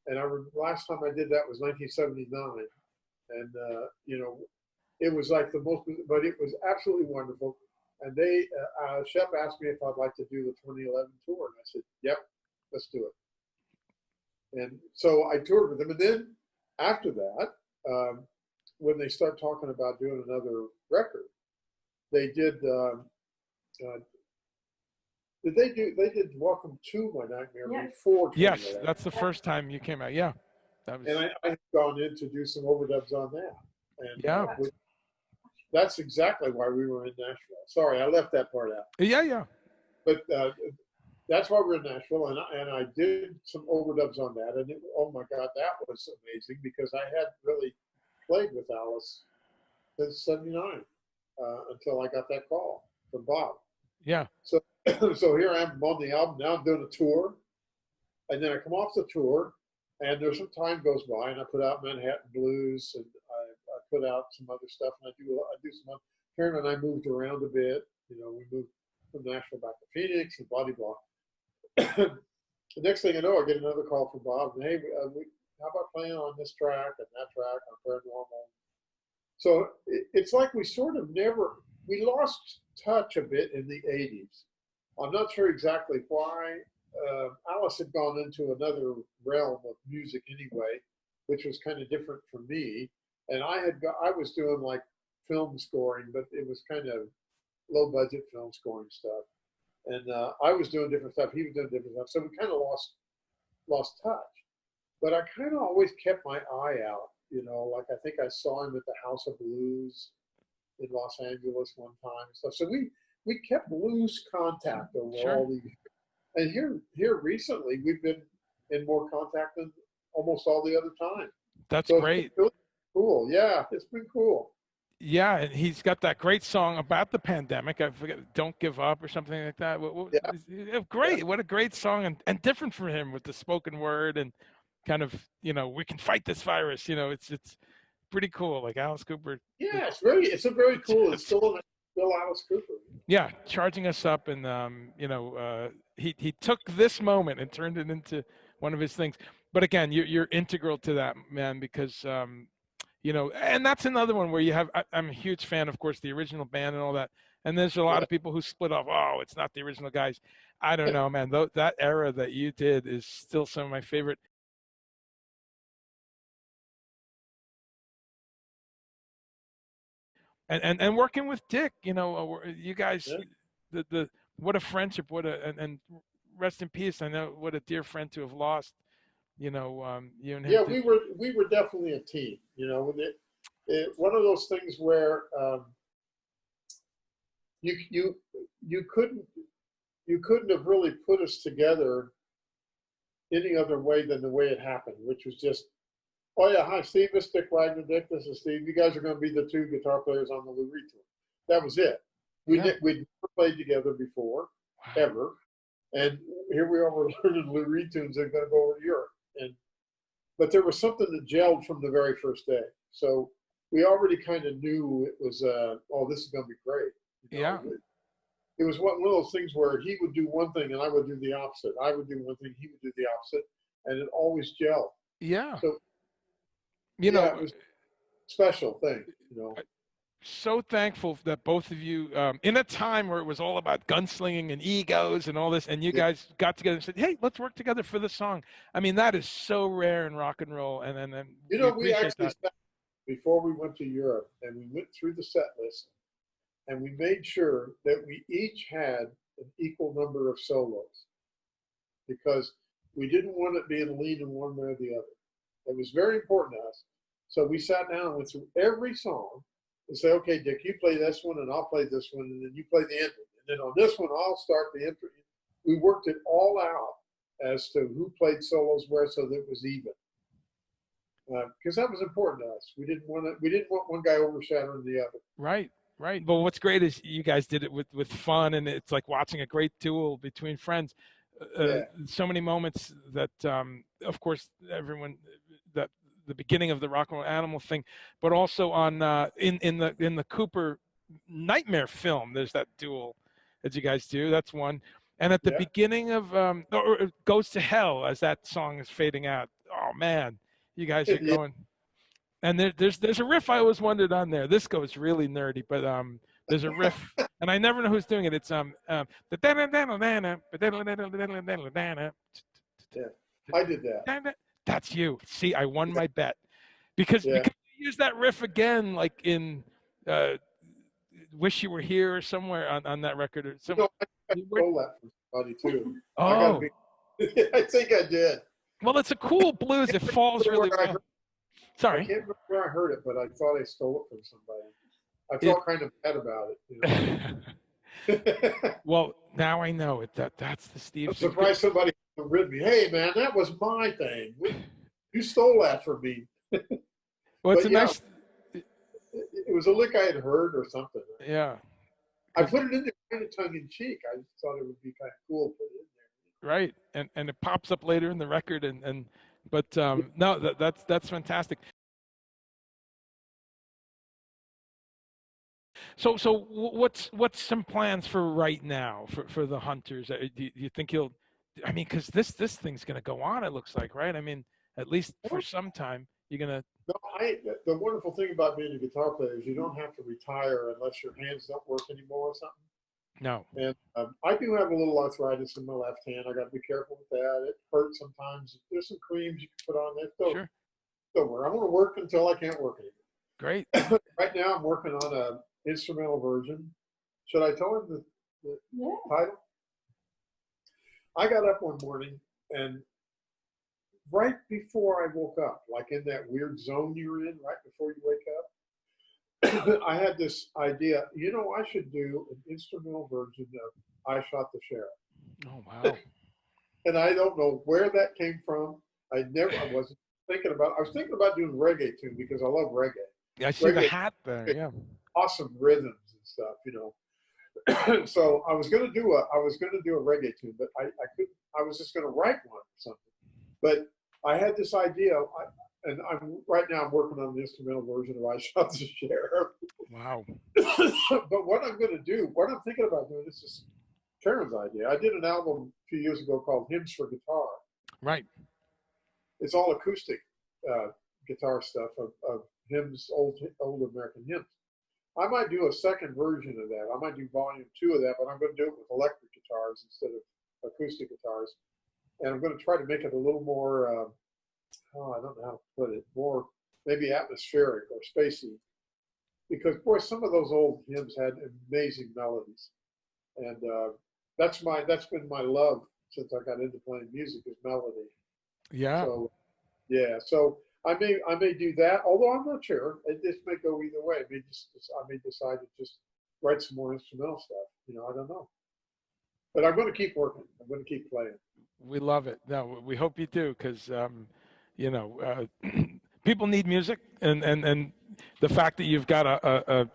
18. And I remember last time I did that was 1979. And, you know, it was like the most, but it was absolutely wonderful. And Shep asked me if I'd like to do the 2011 tour. And I said, yep, let's do it. And so I toured with them. And then after that, when they start talking about doing another record, they did, they did Welcome to My Nightmare before 2011.
Yes, that's the first time you came out. Yeah. That was.
And I had gone in to do some overdubs on that. And
Yeah.
that's exactly why we were in Nashville. Sorry, I left that part out.
Yeah, yeah.
But that's why we're in Nashville. And I did some overdubs on that. And oh my God, that was amazing because I hadn't really played with Alice since '79 until I got that call from Bob.
Yeah.
So, so here I am on the album. Now I'm doing a tour. And then I come off the tour, and there's some time goes by, and I put out Manhattan Blues, and I put out some other stuff, and I do some other. Karen and I moved around a bit. You know, we moved from Nashville back to Phoenix and blah, blah, blah. The next thing I know, I get another call from Bob, and hey, how about playing on this track and that track on Paranormal? So it's like we sort of we lost touch a bit in the 80s. I'm not sure exactly why. Alice had gone into another realm of music anyway, which was kind of different for me. And I was doing like film scoring, but it was kind of low budget film scoring stuff. And I was doing different stuff. He was doing different stuff. So we kind of lost touch. But I kind of always kept my eye out. You know, like I think I saw him at the House of Blues in Los Angeles one time and stuff. So we kept loose contact over all these. And here recently, we've been in more contact than almost all the other time.
That's great.
It's really cool. Yeah, it's been cool.
Yeah, and he's got that great song about the pandemic. I forget, "Don't Give Up" or something like that. Great! What a great song, and different for him with the spoken word and kind of, you know, we can fight this virus. You know, it's pretty cool. Like Alice Cooper.
Yeah, it's a very cool. It's still Alice Cooper.
Yeah, charging us up, and you know, he took this moment and turned it into one of his things. But again, you're integral to that, man, because you know, and that's another one where you have. I'm a huge fan, of course, the original band and all that. And there's a lot of people who split off. Oh, it's not the original guys. I don't know, man. That era that you did is still some of my favorite. And working with Dick, you know, you guys, the what a friendship, and rest in peace. I know what a dear friend to have lost. You know, you and him.
Yeah, we were definitely a team. You know, one of those things where you couldn't have really put us together any other way than the way it happened, which was just, oh yeah, hi Steve, this is Dick Wagner. Dick, this is Steve. You guys are going to be the two guitar players on the Lou Reed tour. That was it. We'd never played together before, ever, and here we are, we're learning Lou Reed tunes and going to go over to Europe. But there was something that gelled from the very first day. So we already kind of knew it was, oh, this is going to be great. You know?
Yeah.
It was one of those things where he would do one thing and I would do the opposite. I would do one thing, he would do the opposite, and it always gelled.
Yeah.
So,
you know,
it was a special thing, you know.
So thankful that both of you, in a time where it was all about gunslinging and egos and all this, and you guys got together and said, "Hey, let's work together for the song." I mean, that is so rare in rock and roll. And
you know, we actually sat before we went to Europe, and we went through the set list, and we made sure that we each had an equal number of solos, because We didn't want it being leaning one way or the other. It was very important to us. So we sat down and went through every song and say, okay, Dick, you play this one and I'll play this one, and then you play the end one. And then on this one, I'll start the intro. We worked it all out as to who played solos where so that it was even. Because that was important to us. We didn't want one guy overshadowing the other.
Right. Right. But what's great is you guys did it with fun, and it's like watching a great duel between friends.
Yeah.
So many moments that, of course, everyone that the beginning of the Rock and Roll Animal thing, but also on in the Cooper Nightmare film, there's that duel that you guys do. That's one. And at the
Yeah.
beginning of or it Goes to Hell, as that song is fading out. Oh man, you guys are
Yeah.
going. And there's a riff I always wondered on there. This goes really nerdy, but there's a riff, and I never know who's doing it. It's
Yeah. I did that.
That's you. See, I won my bet because
Yeah.
you use that riff again, like in "Wish You Were Here" or somewhere on that record or something.
I stole that from somebody too.
Oh,
I think I did.
well, it's a cool blues. It falls really well.
I
Sorry.
can't remember where I heard it, but I thought I stole it from somebody. I felt kind of bad about it. You know?
Well, now I know it. That's the Steve.
I'm surprised somebody rid me. Hey, man, that was my thing. You stole that from me.
Well, it's a nice.
It was a lick I had heard or something.
Yeah.
I put it in there kind of tongue in cheek. I just thought it would be kind of cool to put it in there.
Right, and it pops up later in the record, but no, that's fantastic. So what's some plans for right now for the Hunters? Do you think you'll? I mean, because this thing's going to go on. It looks like, right? I mean, at least for some time, you're gonna.
No, the wonderful thing about being a guitar player is you don't have to retire unless your hands don't work anymore or something.
No.
And I do have a little arthritis in my left hand. I got to be careful with that. It hurts sometimes. There's some creams you can put on there.
Sure.
Don't worry. I want to work until I can't work anymore.
Great.
Right now, I'm working on an instrumental version. Should I tell him the title? I got up one morning and right before I woke up, like in that weird zone you're in, right before you wake up, I had this idea, I should do an instrumental version of I Shot the Sheriff.
Oh, wow.
And I don't know where that came from. I wasn't thinking about, I was thinking about doing reggae tune because I love reggae.
Yeah, I see the hat there, yeah.
Awesome rhythms and stuff, So I was gonna do a reggae tune, but I was just gonna write one or something. But I had this idea, and right now I'm working on the instrumental version of I Shot the Sheriff.
Wow.
But what I'm thinking about doing, this is Karen's idea. I did an album a few years ago called Hymns for Guitar.
Right.
It's all acoustic guitar stuff of hymns, old American hymns. I might do a second version of that. I might do volume 2 of that, but I'm going to do it with electric guitars instead of acoustic guitars. And I'm going to try to make it a little more, I don't know how to put it, more maybe atmospheric or spacey. Because, boy, some of those old hymns had amazing melodies. And that's been my love since I got into playing music, is melody.
Yeah.
So, yeah. So I may do that, although I'm not sure. This may go either way. I may decide to just write some more instrumental stuff. I don't know. But I'm going to keep working. I'm going to keep playing.
We love it. No, we hope you do, because people need music, and the fact that you've got a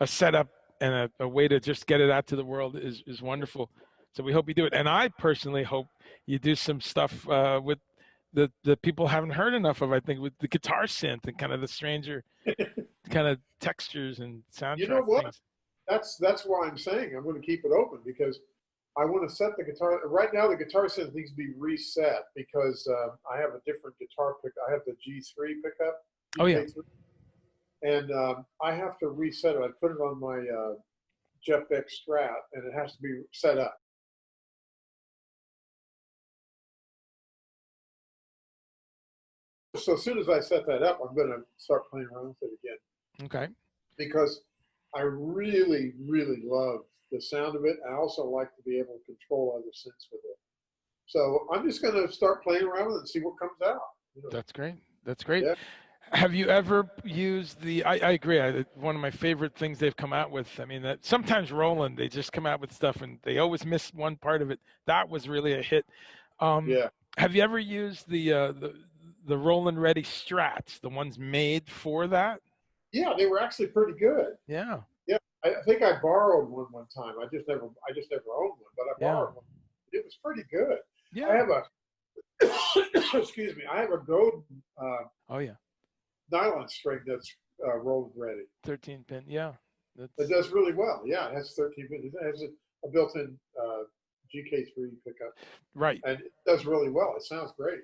setup and a way to just get it out to the world is wonderful. So we hope you do it, and I personally hope you do some stuff with the people haven't heard enough of. I think with the guitar synth and kind of the stranger kind of textures and soundtrack.
You know what?
Things.
That's why I'm saying I'm going to keep it open, because I want to set the guitar. Right now, the guitar synth needs to be reset because I have a different guitar pick. I have the G3 pickup.
Oh, yeah.
And I have to reset it. I put it on my Jeff Beck Strat, and it has to be set up. So as soon as I set that up, I'm going to start playing around with it again.
Okay.
Because I really, really love the sound of it. I also like to be able to control other synths with it. So I'm just going to start playing around with it and see what comes out.
That's great. That's great.
Yeah.
Have you ever used the? I agree. One of my favorite things they've come out with. I mean, that sometimes Roland, they just come out with stuff and they always miss one part of it. That was really a hit.
Yeah.
Have you ever used the Roland Ready Strats, the ones made for that?
Yeah, they were actually pretty good.
Yeah.
Yeah, I think I borrowed one time. I just never owned one, but I
Yeah.
borrowed one. It was pretty good. I
Yeah.
have a excuse me. I have a gold
Oh yeah.
nylon string that's rolled ready.
13 pin. Yeah.
It does really well. Yeah, it has 13 pins. It has a built-in GK3 pickup,
right.
and it does really well. It sounds great.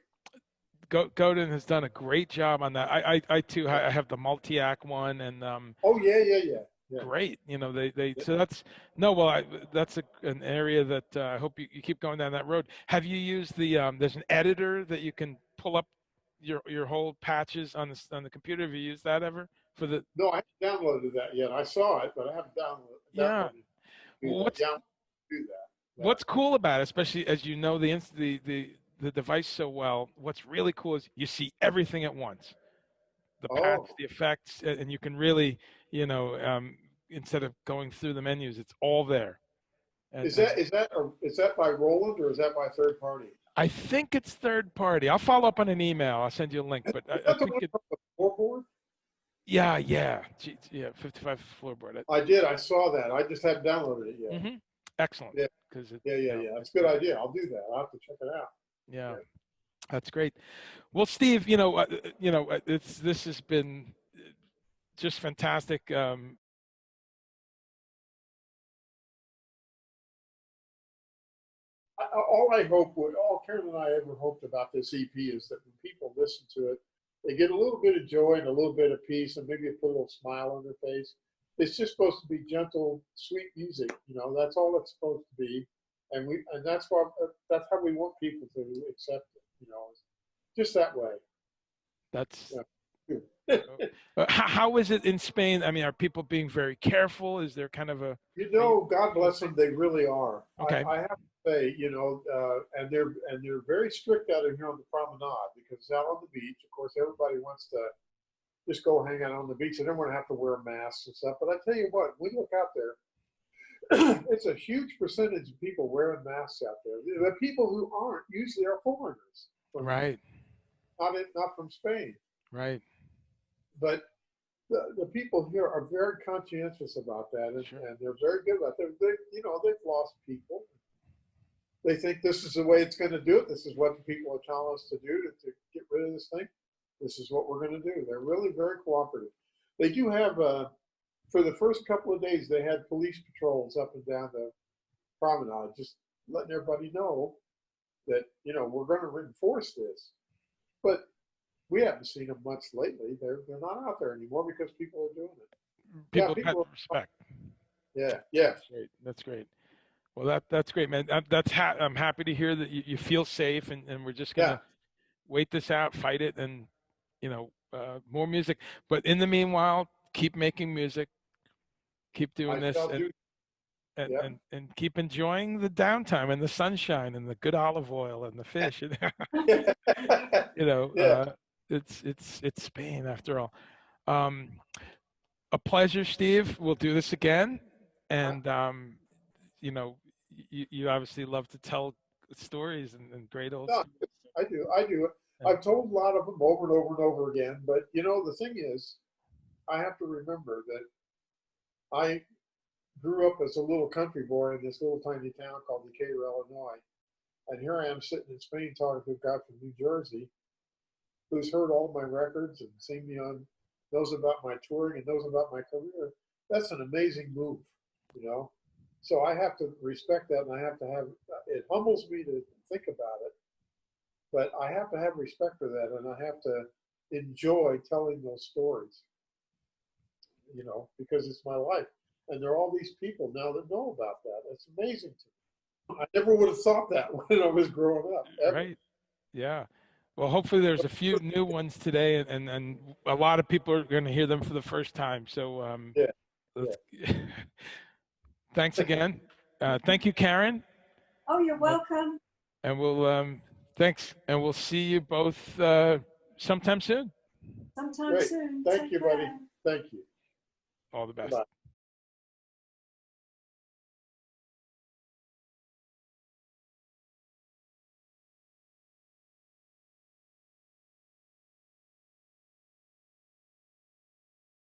Godin has done a great job on that. I too I have the multi-act one, and
Oh yeah.
great. They so that's no well that's an area that I hope you keep going down that road. Have you used the there's an editor that you can pull up your whole patches on the computer? Have you used that ever for the?
No, I haven't downloaded that yet. I saw it, but I haven't
Yeah.
downloaded.
Well,
Do that.
what's cool about it, especially as you know the device so well, what's really cool is you see everything at once. The patch,
Oh,
the effects, and you can really, instead of going through the menus, it's all there.
is that by Roland or is that by third party?
I think it's third party. I'll follow up on an email. I'll send you a link, but
Is
I
that the
think
one
it.
from the floorboard?
Yeah, 55 floorboard.
I did. I saw that. I just haven't downloaded it yet.
Mm-hmm. Excellent.
Yeah.
Because
Yeah. That's a good idea. I'll do that. I'll have to check it out.
Yeah. That's great. Well, Steve, this has been just fantastic.
All Karen and I ever hoped about this EP is that when people listen to it, they get a little bit of joy and a little bit of peace and maybe put a little smile on their face. It's just supposed to be gentle, sweet music. That's all it's supposed to be. And that's how we want people to accept it, just that way.
That's.
Yeah.
How is it in Spain? I mean, are people being very careful? Is there kind of a?
God bless them. They really are.
Okay.
I have to say, and they're very strict out here on the promenade because out on the beach, of course, everybody wants to just go hang out on the beach. They don't want to have to wear masks and stuff. But I tell you what, we look out there. It's a huge percentage of people wearing masks out there. The people who aren't usually are foreigners.
Right.
Not from Spain.
Right.
But the people here are very conscientious about that, and,
Sure.
and they're very good about that. They've lost people. They think this is the way it's going to do it. This is what the people are telling us to do to get rid of this thing. This is what we're going to do. They're really very cooperative. They do have, for the first couple of days, they had police patrols up and down the promenade, just letting everybody know that, we're going to enforce this. But we haven't seen them much lately. They're not out there anymore because people are doing it.
People have respect.
Yeah.
That's great. Well, that's great, man. I'm happy to hear that you feel safe, and we're just gonna wait this out, fight it, and more music. But in the meanwhile, keep making music, keep doing this, and keep enjoying the downtime and the sunshine and the good olive oil and the fish. It's Spain after all. A pleasure, Steve. We'll do this again, and you obviously love to tell stories and great old.
No,
stories.
I do. I've told a lot of them over and over and over again. But the thing is, I have to remember that I grew up as a little country boy in this little tiny town called Decatur, Illinois, and here I am sitting in Spain talking to a guy from New Jersey who's heard all my records and seen me knows about my touring and knows about my career. That's an amazing move, So I have to respect that, and I have to have. It humbles me to think about it, but I have to have respect for that, and I have to enjoy telling those stories. Because it's my life, and there are all these people now that know about that. It's amazing to me. I never would have thought that when I was growing up. Ever.
Right? Yeah. Well, hopefully there's a few new ones today, and a lot of people are going to hear them for the first time. So thanks again. Thank you, Karen.
Oh, you're welcome.
And we'll thanks, and we'll see you both sometime soon.
Sometime
Great.
soon.
Thank
Take
you, buddy.
care.
Thank you.
All the best.
Bye.